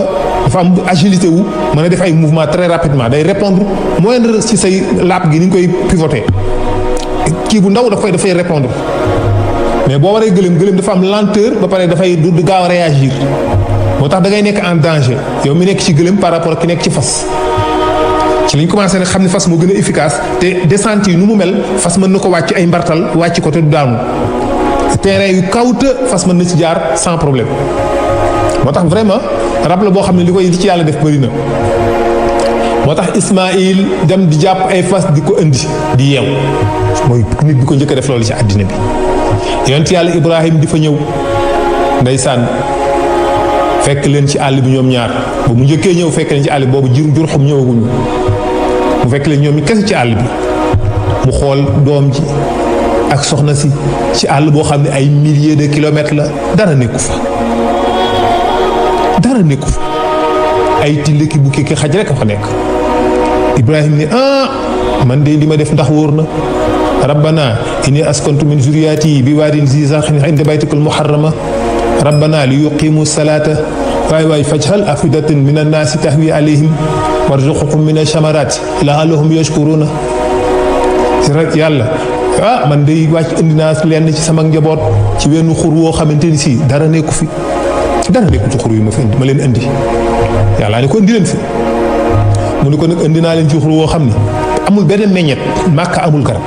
am agilité wu mën a def ay mouvement très rapidement day répondre moindre ci say laap gi ni ñu koy pivoter kii bu ndaw dafay répondre mais boo waree gëléem dafa am lenteur ba pare dafay du gaaw a réagir moo tax da ngay nekk en danger yow mi nekk ci gëléem par rapport ak ki nekk ci fas ci liñ commencé nag xam ne fas moo gën a efficace te descente yi nu mu mel fas mën na ko wàcc ay mbartal wàcc ko te du daanu terrain yu kawta fas mën na ci jaar sans problème moo tax vraiment rab la boo xam ne li ci yàlla def bëri na moo tax Ismaïl dem di jàpp ay fas di ko indi di yeew mooy nit bi ko njëkk a def loolu ci àddina bi yonent yàlla Ibrahim di fa ñëw ndeysaan fekk leen ci àll bi ñoom ñaar ba mu njëkkee ñëw fekk leen ci àll bi boobu Jurxum ñëwaguñu mu fekk leen ñoom ñu kese ci àll bi mu xool doom ji ak soxna si ci àll boo xam ne ay milliers de kilomètres la dara nekku fa ay till ki bukki ki xaj rek a fa nekk Ibrahim ne man de li ma def ndax wóor na rabbana inni askantu min zuriyati bi waadin zi zar'in inda baytikal muharrama rabbana li yuqimu salata waay fajhal afidatan min annaasi tahwi alayhim warzuqhum min ash-shamarati la'allahum yashkuruna rek yàlla man day wàcc indi naa lenn ci sama njaboot ci wenn xur woo xamante ni si dara nekku ci xur yi ma leen indi yàlla ne ko indi leen fi mu ne ko nag indi naa leen ci xur woo xam ni amul benn meññet màkka amul garab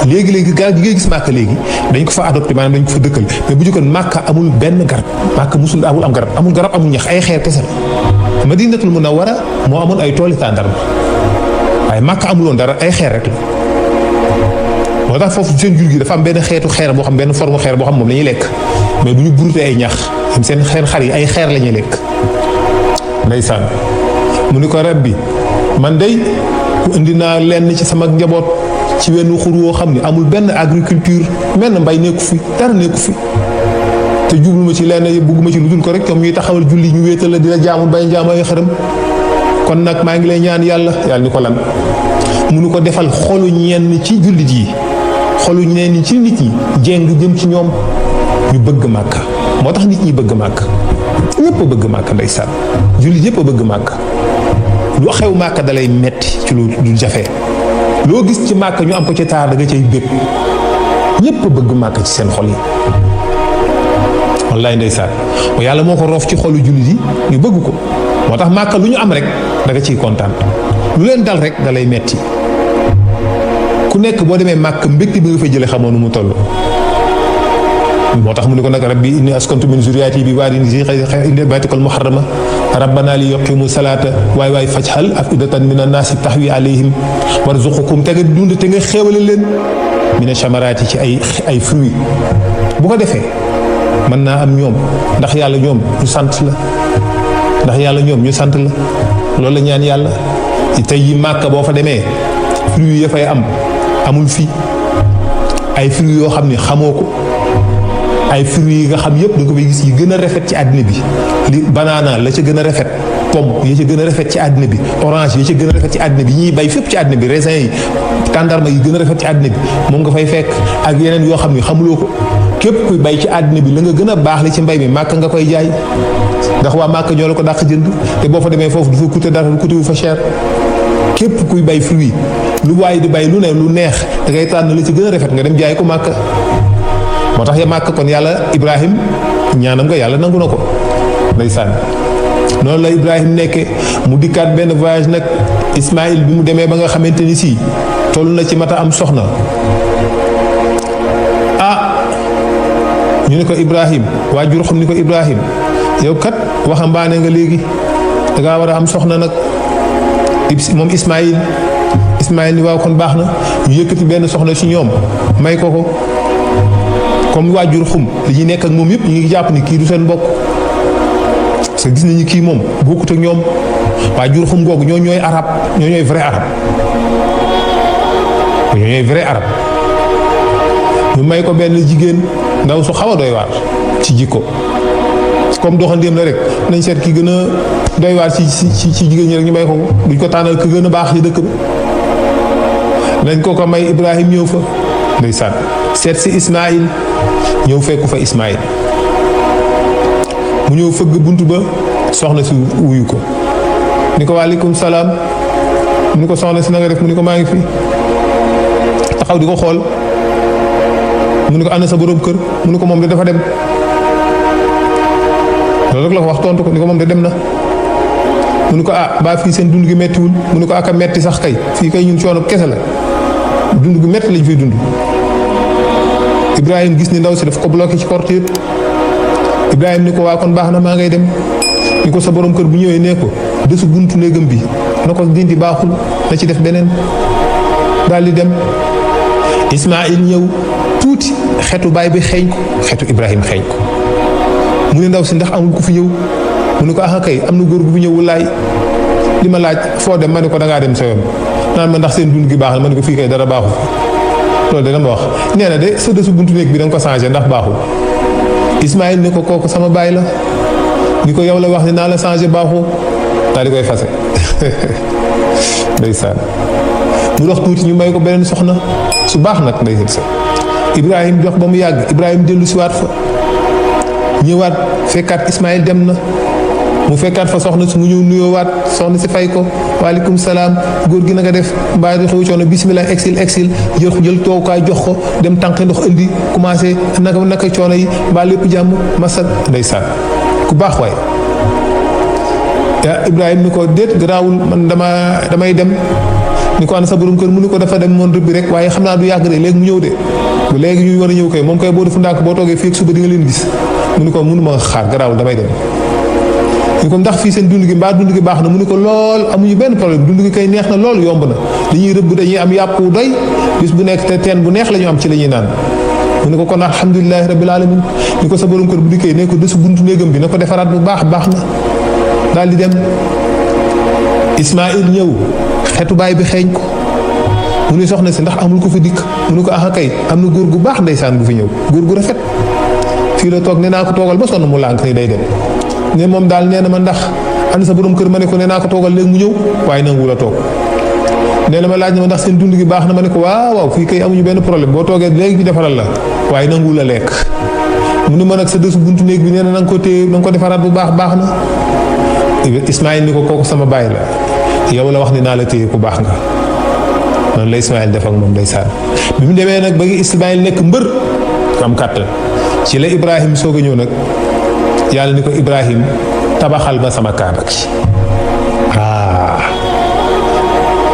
léegi garab gi ngay gis màkka léegi dañ ko fa adopté maanaam dañ ko fa dëkkal mais bu jëkkoon màkka amul benn garab màkka musul am garab amul ñax ay xeer kese la Madinatul Munawwara moo amoon ay tooli tàndarma waaye màkka amuloon dara ay xeer rek la moo tax foofu seen jur gi dafa am benn xeetu xeer boo xam benn forme xeer boo xam moom la ñuy lekk mais du ñu burute ay ñax seen xar yi ay xeer la ñuy lekk ndeysaan mu ni ko rabbi man day indi naa lenn ci sama njaboot ci wenn xur woo xam ne amul benn agriculture menn mbay nekku fi dara nekku fi te jublu ma ci lenn bugguma ci lu dul ko rek ñoom ñuy taxawal julli ñu wéetal la di la jaamul bay jaamu ay xërëm kon nag maa ngi lay ñaan yàlla ni ko lan mu nu ko defal xolu ñenn ci jullit yi xolu ñenn ci nit ñi jéng jëm ci ñoom ñu bëgg màkk moo tax nit ñi bëgg màkk ñëpp a bëgg màkk ndeysaan jullit yëpp a bëgg màkk lu xew màkk dalay metti ci lu jafe loo gis ci màkk ñu am ko ci taar da nga cay bég ñépp bëgg màkk ci seen xol yi wallaay ndeysaan yàlla moo ko roof ci xolu jullit yi ñu bëgg ko moo tax màkk lu ñu am rek da nga ciy kontaan lu leen dal rek da lay metti ku nekk boo demee màkk mbégte bi nga fa jële xamoo nu mu toll moo tax mu ne ko nag rabbi inni askantu min zuriyati bi waadin zi inda baytikal muharrama rabbana li yuqimu salaata waay fajhal afidatan mina naasi tahwi alayhim warzuqhum te nga dund te nga xéewale leen mina samaraati ci ay fruits bu ko defee mën naa am ñoom ndax yàlla ñoom ñu sant la ndax yàlla ñoom ñu sant la loolu la ñaan yàlla tey yi màkk boo fa demee fruits ya fay am amul fii ay fruits yoo xam ne xamoo ko ay fruits yi nga xam yëpp da nga ko fay gis yi gën a rafet ci àddina bi li banana la ca gën a rafet pomme yi ca gën a rafet ci àddina bi orange yi ca gën a rafet ci àddina bi ñuy bay fépp ci àddina bi raisin yi tàndarma yi gën a rafet ci àddina bi moom nga fay fekk ak yeneen yoo xam ne xamuloo ko képp kuy bay ci àddina bi la nga gën a baax li ci mbay mi màkk nga koy jaay ndax waa màkk ñoo la ko dàq jënd te boo fa demee foofu du fa coûter dara du coûter wu fa cher képp kuy bay fruit lu waaye di bay lu ne lu neex da ngay tànn la ci gën a rafet nga dem jaay ko màkk moo tax ya màkk kon yàlla Ibrahim ñaanam nga yàlla nangu na ko ndeysaan noonu la Ibrahim nekke mu dikkaat benn voyage nag Ismaïl bi mu demee ba nga xamante ni si toll na ci mata am soxna ñu ne ko Ibrahim waajur xam ni ko Ibrahim yow kat waxambaane nga léegi dangaa war a am soxna nag moom Ismaïl ni waaw kon baax na ñu yëkkati benn soxna ci ñoom may ko ko comme waajur xum li ñuy nekk ak moom yëpp ñu ngi jàpp ni kii du seen mbokk parce que gis nañu kii moom bokkut ak ñoom waajur xum googu ñoo ñooy arab ñoo ñooy vrai arab ñoo ñooy vrai arab ñu may ko benn jigéen ndaw su xaw a doy waar ci jikko comme doxandéem la rek nañ seet ki gën a doy waar ci jigéen ñi rek ñu may ko duñ ko tànnal ki gën a baax ci dëkk ba nañ ko may Ibrahim ñëw fa ndeysaan seet si Ismaïl ñëw fekku fa Ismaïl mu ñëw fëgg bunt ba soxna si wuyu ko ni ko waaleykum salaam mu ni ko soxna si na nga def mu ni ko maa ngi fi taxaw di ko xool mu ni ko ànd sa borom kër mu ni ko moom de dafa dem loolu rek la ko wax tontu ko ni ko moom de dem na mu ni ko baa fii seen dund gi mettiwul mu ni ko aka metti sax kay fii kay ñun coono kese la dund gu metti lañ fiy dund Ibrahim gis ni ndaw si daf ko bloqué ci porte yëpp Ibrahim ni ko waa kon baax na maa ngay dem ni ko sa borom kër bu ñëwee nee ko desu buntu néegam bi na ko dindi baaxul na ci def beneen daal di dem Ismaïl ñëw tuuti xetu baay bi xeeñ ko xetu Ibrahim xeeñ ko mu ne ndaw si ndax amul ku fi ñëw mu ne ko kay am na góor gu fi ñëw wulaay li ma laaj foo dem ma ne ko dangaa dem sa yoon naan ma ndax seen dund gi baax na ma ne ko fii kay dara baaxul loolu de dama wax nee na de sa desu buntu néeg bi da nga ko changé ndax baaxul Ismaïl ne ko kooku sama baay la ni ko yow la wax ne naa la changé baaxoo daal di koy fase ndeysaan mu dox tuuti ñu may ko beneen soxna su baax nag ndeysaan sa Ibrahim dox ba mu yàgg Ibrahim dellu si waat fa ñëwaat fekkaat Ismaïl dem na mu fekkaat fa soxna si mu ñëw nuyoowaat soxna si fay ko waaleykum salaam góor gi na nga def mbaa di xew coono bisimilah exil jël toogukaay jox ko dem tànqi ndox indi commencé naka coono yi mbaa lépp jàmm masal ndeysaan ku baax waay yaa Ibrahim ni ko déet garaawul man damay dem ni ko ànd sa borom kër mu ni ko dafa dem moon rëbbi rek waaye xam naa du yàgg de léegi mu ñëw de bu léegi ñuy war a ñëw kay moom kay boo defu ndànk boo toogee fii ak suba di nga leen gis mu ni ko mënuma xaar garaawul damay dem ni ko ndax fii seen dund gi mbaa dund gi baax na mu ni ko lool amuñu benn problème dund gi kay neex na lool yomb na li ñuy rëbb dañuy am yàpp wu doy bis bu nekk te teen bu neex la ñu am ci la ñuy naan mu ni ko kon alhamdulilahi rabbil alamin ni ko sa borom kër bu dikkee ne ko desu buntu néegam bi na ko defaraat bu baax na daal di dem Ismaïl ñëw xetu baay bi xeeñ ko mu ni soxna si ndax amul ko fi dikk mu ni ko kay am na góor gu baax ndeysaan bu fi ñëw góor gu rafet fii la toog nee naa ko toogal ba sonn mu lànk ni day dem ne moom daal nee na ma ndax ànd sa borom kër ma ne ko nee naa ko toogal léegi mu ñëw waaye nangu la toog nee na ma laaj na ma ndax seen dund gi baax na ma ne ko waaw fii kay amuñu benn problème boo toogee léegi ñu defaral la waaye nangu la lekk mu ne ma nag sa desu buntu néeg bi nee na nga ko téye na nga ko defaraat bu baax na Ismaïl ni ko kooku sama baay la yow la wax ni naa la téye ku baax nga noonu la Ismaïl def ak moom ndeysaan bi mu demee nag ba ngi Ismaïl nekk mbër am kàttan ci la Ibrahim soog a ñëw nag yàlla ni ko Ibrahim tabaxal ma sama kaaba gi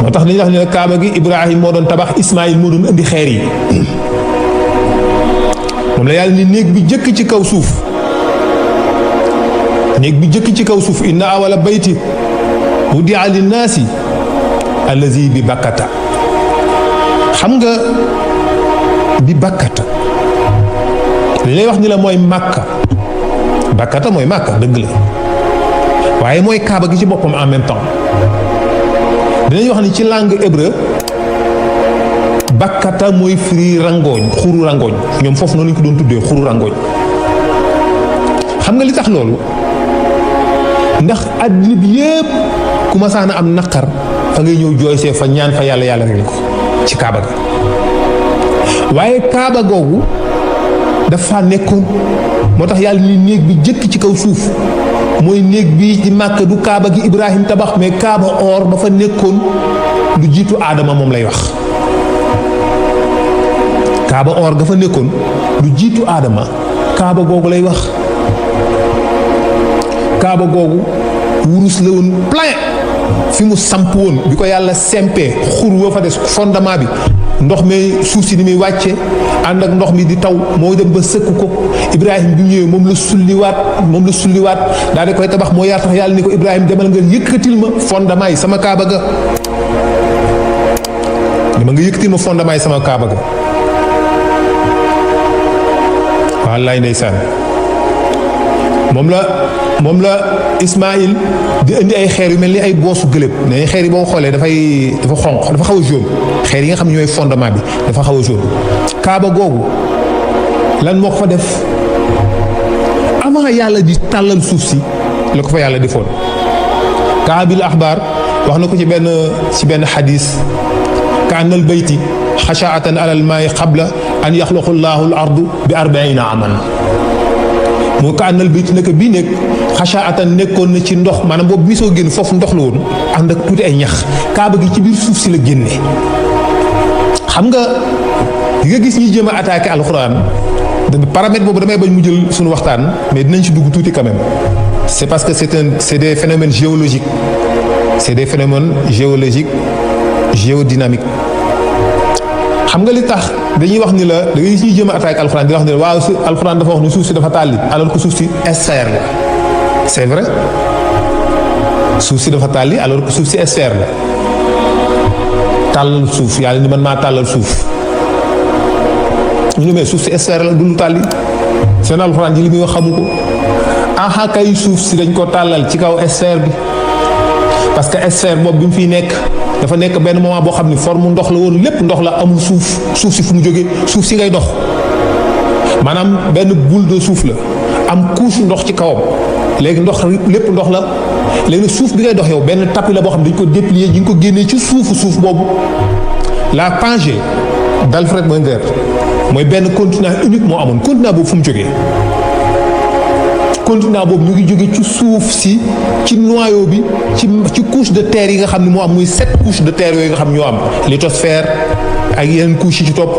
moo tax dañuy wax ne kaaba gi Ibrahim moo doon tabax Ismaïl moo doon indi xeer yi moom la yàlla ni néeg bi jëkk ci kaw suuf inna awala bayti wudia linnaasi allazi bi bakkata xam nga bi bakkata li lay wax ni la mooy màkka bakkata mooy màkka dëgg la waaye mooy kaaba gi ci boppam en même temps dinañ wax ni ci langue hébreu bakkata mooy firi rangooñ xuru rangooñ ñoom foofu noonu ñu ko doon tuddee xuru rangooñ xam nga li tax loolu ndax àddina bi yépp ku ma saana am naqar fa ngay ñëw jooysee fa ñaan fa yàlla rek ko ci kaaba ga waaye kaaba googu dafa nekkoon moo tax yàlla ni néeg bi jëkk ci kaw suuf mooy néeg bi ci Màkka du kaaba gi Ibrahim tabax mais kaaba or ba fa nekkoon lu jiitu aadama moom lay wax kaaba or ga fa nekkoon lu jiitu aadama kaaba googu lay wax kaaba googu wurus la woon plein fi mu samp woon bi ko yàlla sempee xur wa fa des fondement bi ndox mi suuf si ni muy wàcce ànd ak ndox mi di taw moo dem ba sëkk ko Ibrahim bi ñëwee moom la sulliwaat daal di koy tabax moo yaa tax yàlla ni ko Ibrahim demal nga yëkkatil ma fondement yi sama kaaba ga dama nga yëkkatil ma fondement yi sama kaaba ga wallaay ndeysaan moom la Ismaïl di indi ay xeer yu mel ni ay boosu gëléb ne xeer yi boo xoolee dafa xonq dafa xaw a jaune xeer yi nga xam ne ñooy fondement bi dafa xaw a jaune kaaba googu lan moo ko fa def avant yàlla di tàllal suuf si la ko fa yàlla defoon kaabil axbaar wax na ko ci benn xadis ka annal bayti xashaatan alal maayi qabla an yaxluqu llaahu al ardu bi 40 aman moo ka àndal bi naka bii nekk xasaatan nekkoon na ci ndox maanaam boobu bi soo génn foofu ndox la woon ànd ak tuuti ay ñax kaaba gi ci biir suuf si la génne xam nga di nga gis ñuy jéem a attaqué alxuraan paramètre boobu damay bañ mu jël suñu waxtaan mais dinañ ci dugg tuuti quand même c'est parce que c'est des phénomènes géologiques géodynamiques xam nga li tax dañuy wax ni la da ngay ciy jëm a attaque alxuraan di wax ni la waaw si alxuraan dafa wax ni suuf si dafa tàlli alors que suuf si sphère la c'est vrai suuf si dafa tàlli alors que suuf si sphère la tàllal suuf yàlla ni man maa tàllal suuf ñu ne mais suuf si sphère la du lu tàlli seen alxuraan ji li muy wax xamu ko aha kay suuf si dañ ko tàllal ci kaw sphère bi parce que sphère boobu bi mu fiy nekk dafa nekk benn moment boo xam ni forme ndox la woon lépp ndox la amul suuf si fu mu jógee suuf si ngay dox maanaam benn boule de suuf la am couche ndox ci kawam léegi ndox lépp ndox la léegi suuf bi ngay dox yow benn tapis la boo xam ne dañ ko déplier ñu ngi ko génnee ci suuf boobu la Pangée d'Alfred Wenger mooy benn continent unique moo amoon continent boobu fu mu jógee continent boobu mu ngi jóge ci suuf si ci noyau bi ci couche de terre yi nga xam ne moo am muy 7 couches de terre yooyu nga xam ñoo am lithosphère ak yeneen couches yi ci topp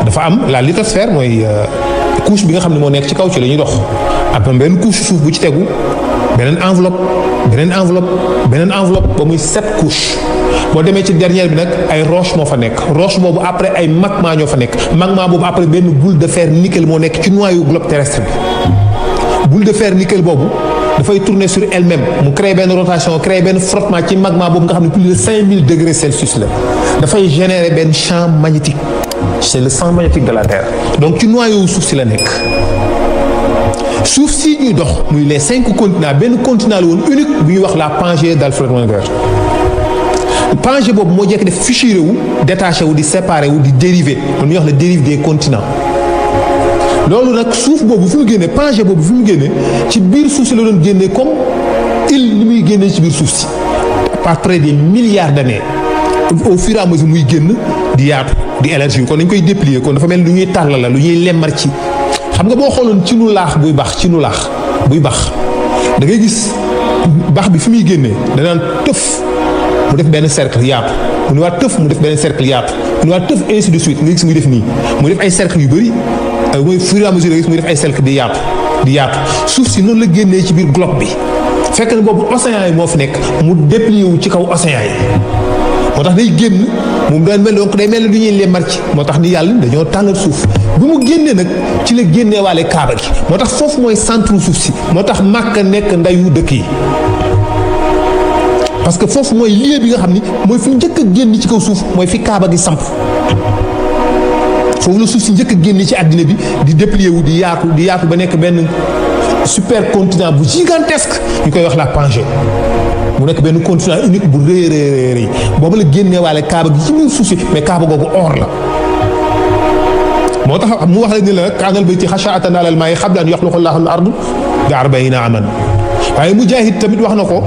dafa am la lithosphère mooy couche bi nga xam ne moo nekk ci kaw ci la ñuy dox après benn couche suuf bu ci tegu beneen enveloppe ba muy 7 couches boo demee ci dernière bi nag ay roche moo fa nekk roche boobu après ay magma ñoo fa nekk magma boobu après benn boule de fer nickel moo nekk ci noyau globe terrestre bi boule de fer nickel boobu dafay tourner sur elle-même mu créer benn rotation créer benn frottement ci magma boobu nga xam ne plus de 5000 degrés Celsius la dafay générer benn champ magnétique c'est le champ magnétique de la Terre donc ci noyau suuf si la nekk suuf si ñuy dox muy les 5 continents benn continent la woon unique bu ñuy wax la Pangée d'Alfred Wenger Pangée boobu moo jekk def fissuré wu détaché wu di séparé wu di dérivé loolu ñuy wax la dérive des continents loolu nag suuf boobu fu mu génnee Pangée boobu fu mu génnee ci biir suuf si la doon génnee comme île ni muy génnee ci biir suuf si après des milliards d'années au fur et à mesure muy génn di yaatu di élargir kon dañ koy déplier kon dafa mel ni lu ñuy tàllal la lu ñuy lemmar ci xam nga boo xooloon ci nu laax buy bax da ngay gis bax bi fi muy génnee danaan tëf mu def benn cercle yaatu mu ne waat tëf mu def benn cercle yaatu mu ne waat tëf ainsi de suite nga gis muy def nii muy def ay cercle yu bëri mooy fur et à mesure nga gis muy def ay cercle di yaatu suuf si noonu la génnee ci biir globe bi fekk na boobu océan yi moo fi nekk mu déplié wu ci kaw océan yi moo tax day génn moom daan mel donc day mel ne du ñuy lee marci moo tax ni yàlla dañoo tàllal suuf bi mu génnee nag ci la génnee waale kaaba gi moo tax foofu mooy centre suuf si moo tax Màkka nekk ndayu dëkk yi parce que foofu mooy lieu bi nga xam ni mooy fi njëkk a génn ci kaw suuf mooy fi kaaba gi samp foofu la suuf si njëkk a génn ci àddina bi di déplier wu di yaatu ba nekk benn super continent bu gigantesque ñu koy wax la Pangée mu nekk benn continent unique bu rëy boobu la génnee waale kaaba gi ci biir suuf si mais kaaba googu or la moo tax mu wax la ni la kaanal bayti xashaatan alal maa'i qabla an yaxluqa llaahu al-arda bi 40 aman waaye Mujaahid tamit wax na ko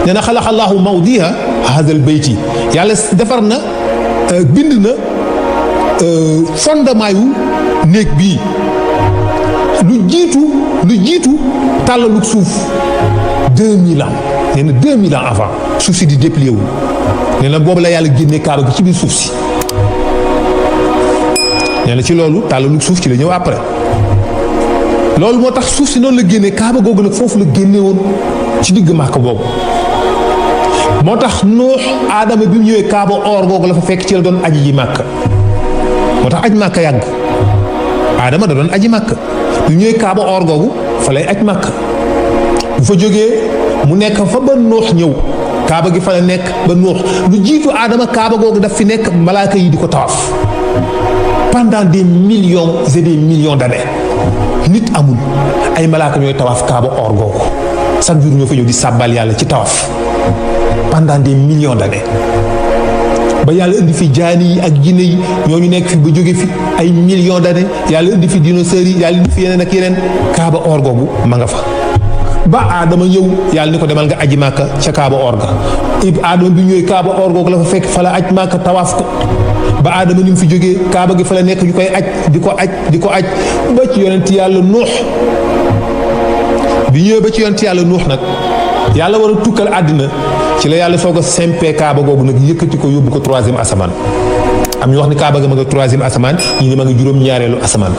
nee na xalaqa llaahu mawdi'a haadal bayti yàlla defar na bind na fondement yu néeg bii lu jiitu tàllalu suuf 2000 ans nee na 2000 ans avant suuf si di déplier wu nee na boobu la yàlla génnee kaaba gi ci biir suuf si nee na ci loolu tàllalu suuf ci la ñëw après loolu moo tax suuf si noonu la génnee kaaba googu nag foofu la génnee woon ci digg Màkka boobu moo tax Nuux Aadama bi mu ñëwee kaaba or googu la fa fekk ci la doon aji ji Màkka moo tax aj Màkka yàgg Aadama da doon aji Màkka bi mu ñëwee kaaba or googu fa lay aj Màkka bu fa jógee mu nekk fa ba Nuux ñëw kaaba gi fa la nekk ba Nuux lu jiitu Aadama kaaba googu daf fi nekk malaaka yi di ko tawaaf pendant des millions et des millions d'années nit amul ay malaaka ñooy tawaaf kaaba or googu chaque jour ñoo fa ñëw di sàbbal yàlla ci tawaaf pendant des millions d'années ba yàlla indi fi jaani yi ak jinne yi ñooñu nekk fi ba jóge fi ay millions d'années yàlla indi fi dinosaures yi yàlla indi fi yeneen ak yeneen kaaba or googu ma nga fa ba Aadama ñëw yàlla ni ko demal nga aji Màkka ca kaaba or ga Aadama bi ñëwee kaaba or googu la fa fekk fa la aj Màkka tawaaf ko ba Aadama ni mu fi jógee kaaba gi fa la nekk ñu koy aj di ko aj ba ci yonent yàlla Nuux bi ñëwee ba ci yonent yàlla Nuux nag yàlla war a tukkal àddina ci la yàlla soog a sempee kaaba googu nag yëkkati ko yóbbu ko 3e asamaan am ñu wax ni kaaba ga ma nga 3e asamaan ñu ni ma nga juróom-ñaareelu asamaan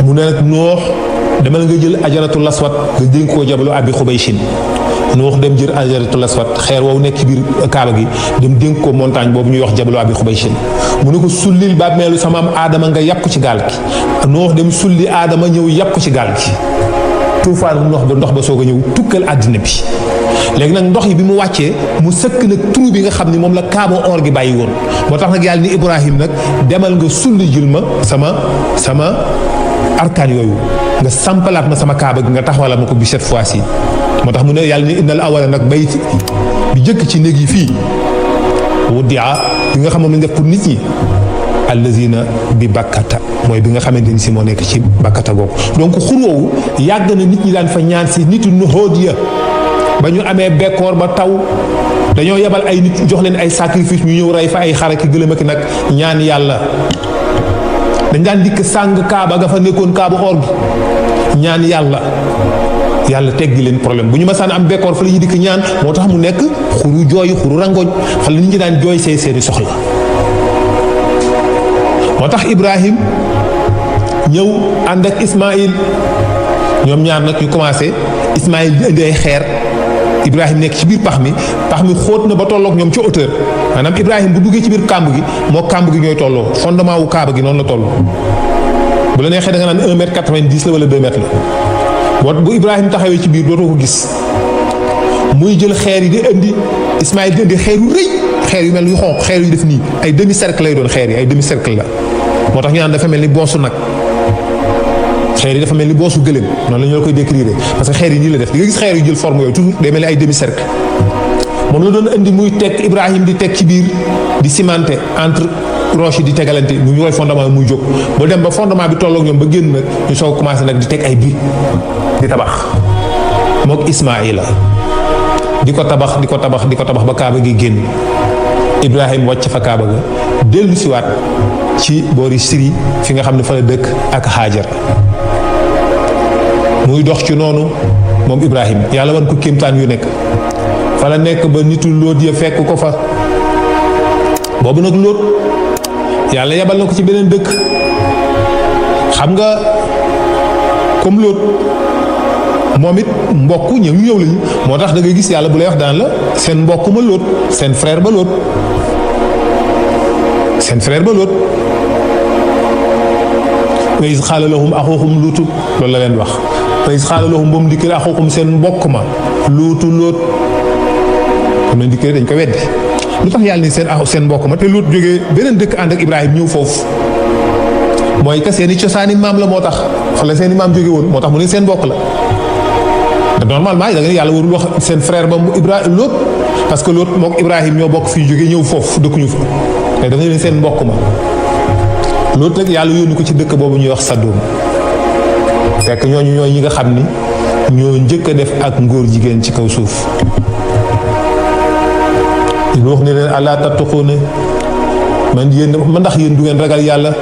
mu ne nag Nuux demal nga jël ajaratul aswad nga dénk koo jabalu abi xubayshin Nuux dem jël ajaratul aswad xeer woowu nekk ci biir kaaba gi dem dénk ko montagne boobu ñuy wax jabalu abi xubayshin mu ne ko sullil bàmmeelu sama am Aadama nga yàpp ko ci gaal gi Nuux dem sulli Aadama ñëw yàpp ko ci gaal gi tuufaan ndox ba soog a ñëw tukkal àddina bi léegi nag ndox yi bi mu wàccee mu sëkk nag trou bi nga xam ni moom la kaaba or gi bàyyi woon moo tax nag yàlla ni Ibrahim nag demal nga sulli jël ma sama arkaan yooyu nga sampalaat ma sama kaaba gi nga taxawalaat ma ko bi cette fois-ci moo tax mu ne yàlla ni innal awwala nag bayti bi jëkk ci néeg yi fii wudia bi nga xam moom lañ def pour nit ñi allazina bi bakkata mooy bi nga xamante ni si moo nekk ci bakkata googu donc xur woowu yàgg na nit ñi daan fa ñaan si nitu nuxóot ya ba ñu amee bekkoor ba taw dañoo yebal ay nit jox leen ay sacrifice ñu ñëw rey fa ay xar ak gëlëm ak nag ñaan yàlla dañ daan dikk sàng kaaba ga fa nekkoon kaaba or gi ñaan yàlla teggi leen problème bu ñu masaan am bekkoor fa la ñuy dikk ñaan moo tax mu nekk xuru jooy xuru rangoñ fa la nit ñi daan jooy seeni soxla moo tax Ibrahim ñëw ànd ak Ismaïl ñoom ñaar nag ñu commencé Ismaïl di indi ay xeer Ibrahim nekk ci biir pax mi xóot na ba tolloog ñoom ci hauteur maanaam Ibrahim bu duggee ci biir kàmb gi moo kàmb gi ñooy tolloo fondement wu kaaba gi noonu la toll bu la neexee da nga naan 1m90 la wala 2 mètres la bu Ibrahim taxawee ci biir dootoo ko gis muy jël xeer yi di indi Ismaïl di indi xeer yu rëy xeer yu mel yu xonq xeer yu def nii ay demi cercle lay doon xeer yi ay demi cercle la moo tax ñu naan dafa mel ni boosu nag xeer yi dafa mel ni boosu gëléem noonu la ñu la koy décrire parce que xeer yi nii la def di nga gis xeer yu jël forme yooyu toujours day mel ni ay demi cercle moom la doon indi muy teg Ibrahim di teg ci biir di cimenté entre roche yi di tegalante ñu koy fondement muy jóg ba dem ba fondement bi tolloog ñoom ba génn nag ñu soog a commencé nag di teg ay briques di tabax mook Ismaïla di ko tabax ba kaaba gi génn Ibrahim wàcc fa kaaba ga dellu siwaat ci boori Syrie fi nga xam ne fa la dëkk ak Hajar muy dox ci noonu moom Ibrahim yàlla wan ko kéemtaan yu nekk fa la nekk ba nitu Lóot ya fekk ko fa. boobu nag Lóot yàlla yebal na ko ci beneen dëkk. xam nga comme Lóot moom it mbokk ñëw lañu moo tax da ngay gis yàlla bu lay wax daan la seen mbokk ma Lóot seen frère ba Lóot wa iz qaala lahum axuuhum Luutu loolu la leen wax wa iz qaala lahum ba mu dikkee axuuhum seen mbokk ma Lóot am na dikkee dañ ko weddi lu tax yàlla ni seen mbokk ma te Lóot jógee beneen dëkk ànd ak Ibrahima ñëw foofu mooy que seeni cosaani maam la moo tax xoolal seeni maam jóge woon moo tax mu ne seen mbokk la normalement da nga ne yàlla warul wax seen frère ba mu Ibrahima Lóot parce que Lóot mook Ibrahima ñoo bokk fii jóge ñëw foofu dëkkuñu fa mais da nga ne seen mbokk ma Lóot nag yàlla yónni ko ci dëkk boobu ñuy wax Sadum fekk ñooñu ñooy ñi nga xam ni ñoo njëkk a def ak ngóor jigéen ci kaw suuf. ñu wax ne leen alaa tattaquuna man ndax yéen du ngeen ragal yàlla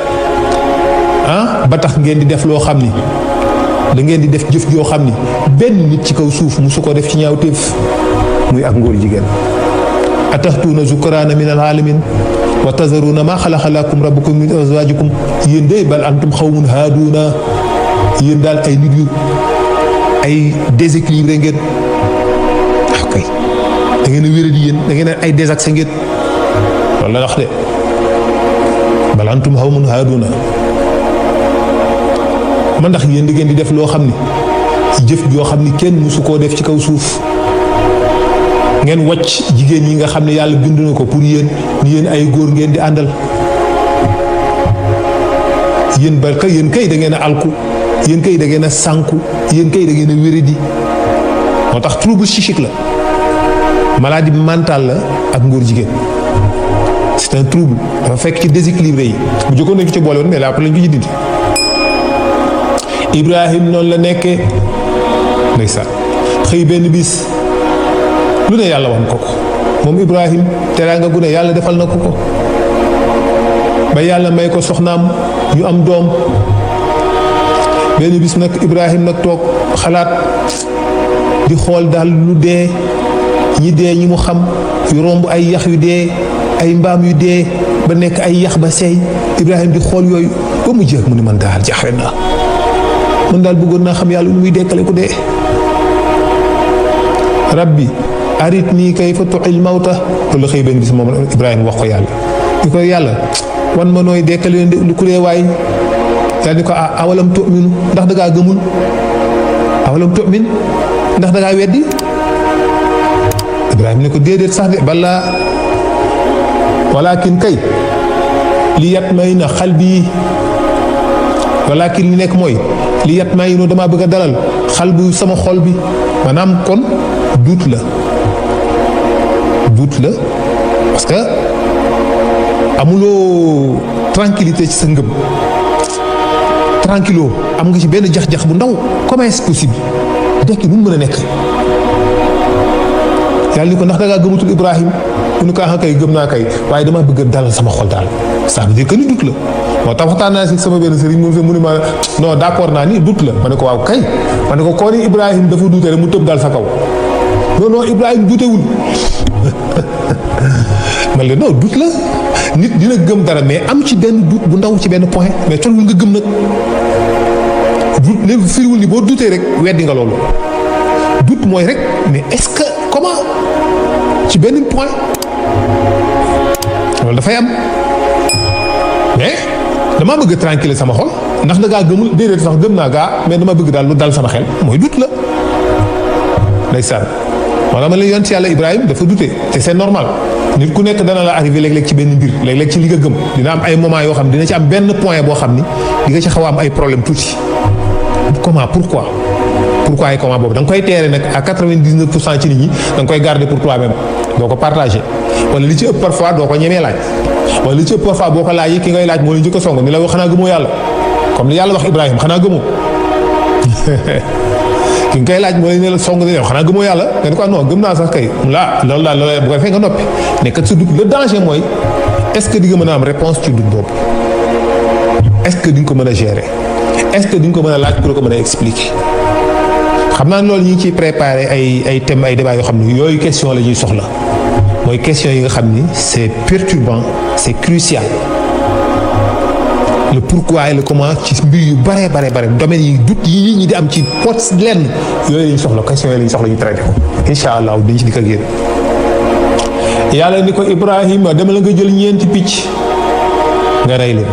ba tax ngeen di def loo xam ni da ngeen di def jëf joo xam ni benn nit ci kaw suuf musu ko def ci ñaawteef muy ak ngóor jigéen. ataxtuuna zukraana min al-aalamiin wa tazaruuna maa xalaqa lakum rabbukum min azwaajikum yéen de bal antum xawmun haaduuna yéen daal ay nit yu ay déséquilibré ngeen kay da ngeen a wéradi yéen da ngeen ay désaxé ngeen loolu la wax de bal antum xawmun haaduuna man ndax yéen da ngeen di def loo xam ni jëf joo xam ni kenn mësu koo def ci kaw suuf ngeen wàcc jigéen ñi nga xam ne yàlla bind na ko pour yéen ni yéen ay góor ngeen di àndal yéen barka yéen kay da ngeen a alku yéen kay da ngeen a sànku yéen kay da ngeen a wéradi moo tax trouble psychique la maladie mentale la ak ngóor jigéen c'est un trouble dafa fekk ci déséquilibré yi bu jëkkoon nañu ci boole woon mais là après lañ ko ci dindi. Ibrahim noonu la nekkee ndeysaan xëy benn bis lu ne yàlla wan ko moom Ibrahim teraanga gu ne yàlla defal na ko ba yàlla may ko soxnaam ñu am doom benn bis nag Ibrahim nag toog xalaat di xool daal lu dee ñi mu xam yu romb ay yax yu dee ay mbaam yu dee ba nekk ay yax ba seey Ibrahim di xool yooyu ba mu jeex mu ne man daal jaaxle naa man daal bëggoon naa xam yàlla lu muy dekkale ku dee rabbi aritnii kayfa tuhyil mawta loolu xëy benn bis moom Ibrahima wax ko yàlla di ko yàlla wan ma nooy dekkale lu ku dee waay yàlla ni ko awalam tu'minu ndax dangaa gëmul awalam tu'min ndax dangaa weddi Ibrahima ne ko déedéet sax de balaa walakin kay li yatma'inna qalbi walakin li nekk mooy li yatma'inna damaa bëgg a dalal xal bu sama xol bi maanaam kon duut la parce que amuloo tranquillité ci sa ngëm tranquillo am nga ci benn jax-jax bu ndaw comment est-ce possible dekki nu mu mën a nekk yàlla ni ko ndax dangaa gëmatul Ibrahim mu ne ko kay gëm naa kay waaye dama bëgg a dalal sama xol daal ça veut dire que ni doute la moo tax waxtaan naa si sama benn sëriñ mu ne ma non d'accord naa ni doute la ma ne ko waaw kay ma ne ko koo ni Ibrahim dafa duute rek mu tëb dal sa kaw non Ibrahim duutewul man la non doute la nit dina gëm dara mais am ci benn doute bu ndaw ci benn point mais tolluwul nga gëm nag doute léegi firiwul ni boo duutee rek weddi nga loolu doute mooy rek mais est-ce que comment ci benn point loolu dafay am mais damaa bëgg tranquille sama xol ndax da ngaa gëmul déedéet sax gëm naa gaa mais dama bëgg daal lu dal sama xel mooy doute la ndeysaan wala ma la yoon ci yàlla Ibrahima dafa dute te c'est normal nit ku nekk dana la arrivé léeg-léeg ci benn mbir léeg-léeg ci li nga gëm dina am ay moment yoo xam dina ci am benn point boo xam ni di nga ci xaw a am ay problème tuuti comment pourquoi et comment boobu da nga koy teere nag à 99% ci nit ñi da nga koy garder pour toi-même doo ko partager wala li ci ëpp parfois doo ko ñemee laaj wala li ci ëpp parfois boo ko laajee ki ngay laaj moo la njëkk a song ni la wax xanaa gëmoo yàlla comme li yàlla wax Ibrahima xanaa gëmoo ki nga koy laaj moo la song ni la xanaa gëmoo yàlla nga ne ko non gëm naa sax kay loolu daal bu ko defee nga noppi mais kat sa doute le danger mooy est-ce que di nga mën a am réponse ci doute boobu est-ce que di nga ko mën a gérer est-ce que di nga ko mën a laaj pour ko mën a expliquer xam naa loolu ñu ngi ciy préparé ay thèmes ay débats yoo xam ne yooyu question la ñuy soxla mooy question yi nga xam ni c'est perturbant c'est crucial le pourquoi et le comment ci mbir yu bare domaines yi doute yi nit ñi di am ci poste lenn yooyu lañ soxla question yooyu lañ soxla ñu traité ko incha allah dañ ci dikk ak yéen. yàlla ni ko Ibrahima dama la nga jël ñeenti picc nga rey leen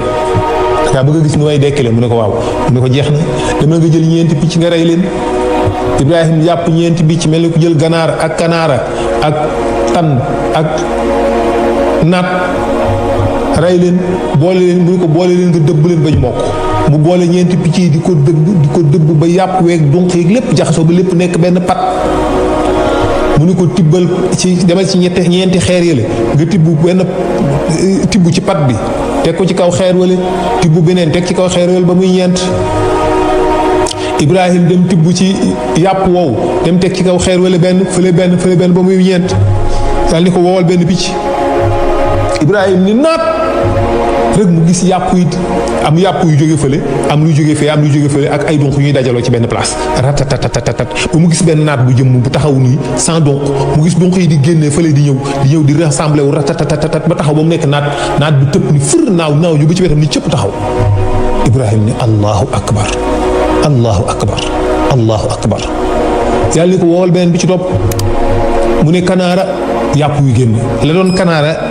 daa bëgg a gis nu may dekkile mu ne ko waaw mu ne ko jeex na dama la nga jël ñeenti picc nga rey leen Ibrahima jàpp ñeenti picc mel ni ko jël ganaar ak kanaara ak tan ak naat rey leen boole leen mu ne ko boole leen nga dëbb leen bañ mokk mu boole ñeenti picc yi di ko dëbb ba yàpp weeg dunq yeeg lépp jaxasoo ba lépp nekk benn pat mu ni ko tibbal ci demal ci ñeenti xeer yële nga tibb ci pat bi teg ko ci kaw xeer wale tibb beneen teg ci kaw xeer wale ba muy ñeent Ibrahim dem tibb ci yàpp wow dem teg ci kaw xeer wale benn fële benn ba muy ñeent daal ni ko wowal benn picc Ibrahim ni naat rek mu gis yàpp yi am yàpp yu jóge fële am luy jóge fee am luy jóge fële ak ay donk ñuy dajaloo ci benn place ratatatatat ba mu gis benn naat bu jëm bu taxaw nii sans donk mu gis donk yi di génnee fële di ñëw di rassembler wu ratatatatat ba taxaw ba mu nekk naat bu tëpp ni fër naaw ñu ba ci wetam ni cëpp taxaw Ibrahim ni allahu akbar allahu akbar allahu akbar yàlla ni ko woowal beneen bi ci topp mu ne kanaara yàpp yu génn la doon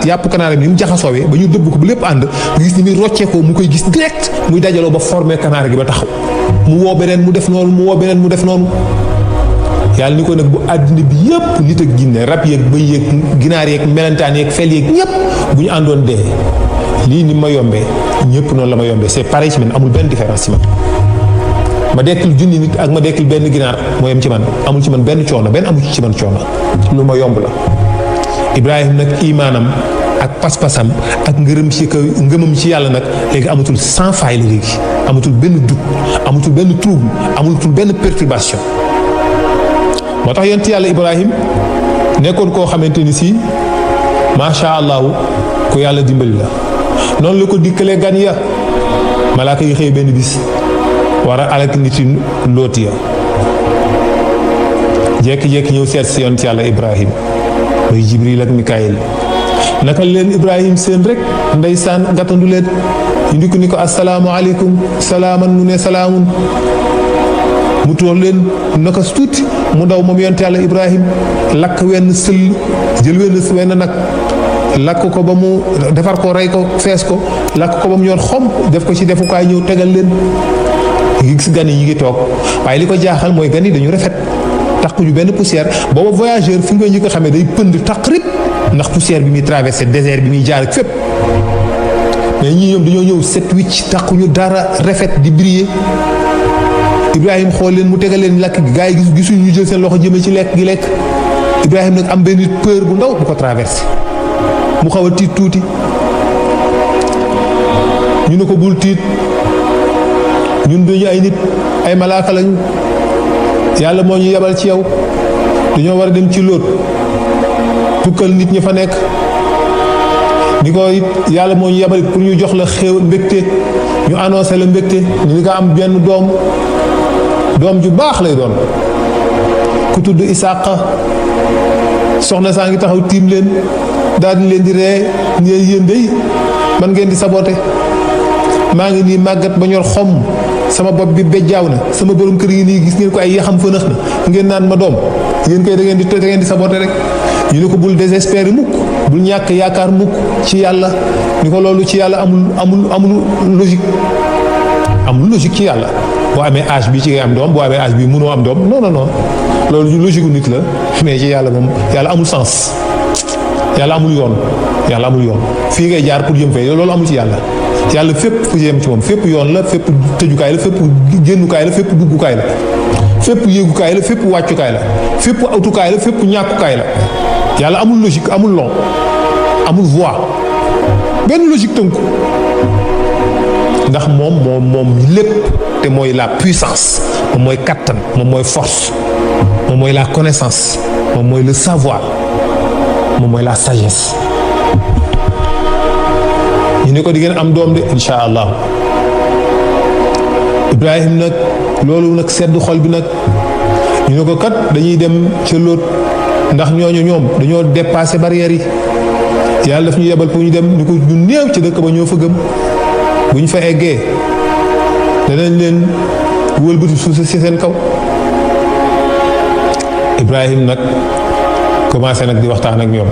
yàpp kanaara bi ni mu jaxasoowee ba ñu dëbb ko ba lépp ànd nga gis ni muy rocceekoo mu koy gis direct muy dajaloo ba formé kanaara gi ba taxaw mu woo beneen mu def noonu mu woo beneen mu def noonu yàlla ni ko nag bu àddina bi yépp nit ak ginne rab yeeg bëy yeeg ginaar yeeg melentaan yeeg fel yeeg ñépp bu ñu àndoon dee lii ni ma yombee ñépp noonu la ma yombee c'est pareil ci man amul benn différence ci man ma dekkil junni nit ak ma dekkil benn ginaar moo yem ci man amul ci man benn coono benn amul ci man coono lu ma yomb la Ibrahim nag imaanam ak pas-pasam ak ngëmam ci yàlla nag léegi amatul sans faille la léegi amatul benn doute amatul benn trouble amatul benn perturbation moo tax yonent yàlla Ibrahim nekkoon koo xamante ni si macha allahu ku yàlla dimbali la noonu la ko dikkalee gan ya malaaka yi xëy benn bis war a alak nit yi looti ya jékki-jékki ñëw seet si yonent yàlla Ibrahim mooy Jibril ak Mikaayil naka leen Ibrahim seen rek ndeysaan gàttandu leen ñu ndikk ni ko asalaamaaleykum salaaman mu ne salaamun mu toog leen naka tuuti mu daw moom yonent yàlla Ibrahim lakk wenn sëll jël wenn nag lakk ko ba mu defar ko rey ko fees ko lakk ko ba mu ñor xom def ko ci defukaay ñëw tegal leen ngi gis gan yi ñu ngi toog waaye li ko jaaxal mooy gan yi dañu rafet taquñu benn poussière booba voyageur fi nga ñu ko xamee day pënd taq rip ndax poussière bi muy traversé désert bi muy jaar ak fépp mais ñii ñoom dañoo ñëw set wicc taquñu dara rafet di briller Ibrahim xool leen mu tegal leen lakk gi gaa yi gisuñu ñu jël seen loxo jëmee ci lekk gi lekk Ibrahim nag am benn peur bu ndaw bu ko traversé mu xaw a tiit tuuti ñu ne ko bul tiit ñun duñu ay nit ay malaaka lañu yàlla moo ñu yebal ci yow dañoo war a dem ci Lóot tukkal nit ñi fa nekk ni ko it yàlla moo ñu yebal pour ñu jox la xéew mbégte ñu annoncé la mbégte ni nga am benn doom ju baax lay doon ku tudd Isaaqa soxna saa ngi taxaw tiim leen daal di leen di ree ngeen yéen dey man ngeen di saboté maa ngi nii màggat ba ñor xom sama bopp bi bejjaaw na sama borom kër yi nii gis ngeen ko ay yaxam fënax na ngeen naan ma doom yéen koy da ngeen di saboté rek ñu ne ko bul désespérer mukk bul ñàkk yaakaar mukk ci yàlla ni ko loolu ci yàlla amul logique ci yàlla boo amee âge bi ci ngay am doom boo amee âge bi mënoo am doom non loolu logique nit la mais ci yàlla moom yàlla amul sens yàlla amul yoon fii ngay jaar pour jëm fee loolu amul ci yàlla fépp fu jëm ci moom fépp yoon la fépp tëjukaay la fépp génnukaay la fépp duggukaay la fépp yéegukaay la fépp wàccukaay la fépp awtukaay la fépp ñàkkukaay la yàlla amul logique amul long amul voie benn logique tënku ndax moom lépp te mooy la puissance moom mooy kattan moom mooy force moom mooy la connaissance moom mooy le savoir moom mooy la sagesse ñu ne ko di ngeen am doom de insha allah Ibrahim nag loolu nag sedd xol bi nag ñu ne ko kat dañuy dem ca Lóot ndax ñoom dañoo dépassé barrières yi yàlla daf ñu yebal pour ñu dem ñu ko ñu néew ci dëkk ba ñoo fa gëm bu ñu fa eggee danañ leen wëlbati suuf si seen kaw. Ibrahim nag commencé nag di waxtaan ak ñoom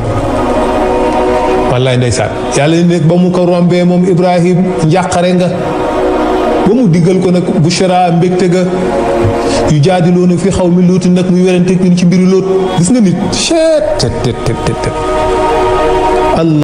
wallaay ndeysaan yàlla ne ba mu ko rombee moom Ibrahim njàqare nga ba mu diggal ko nag bushra mbégte ga yu jaadiloona fi xaw mi Luutin nag muy werante ñun ci mbiru Lóot gis nga nit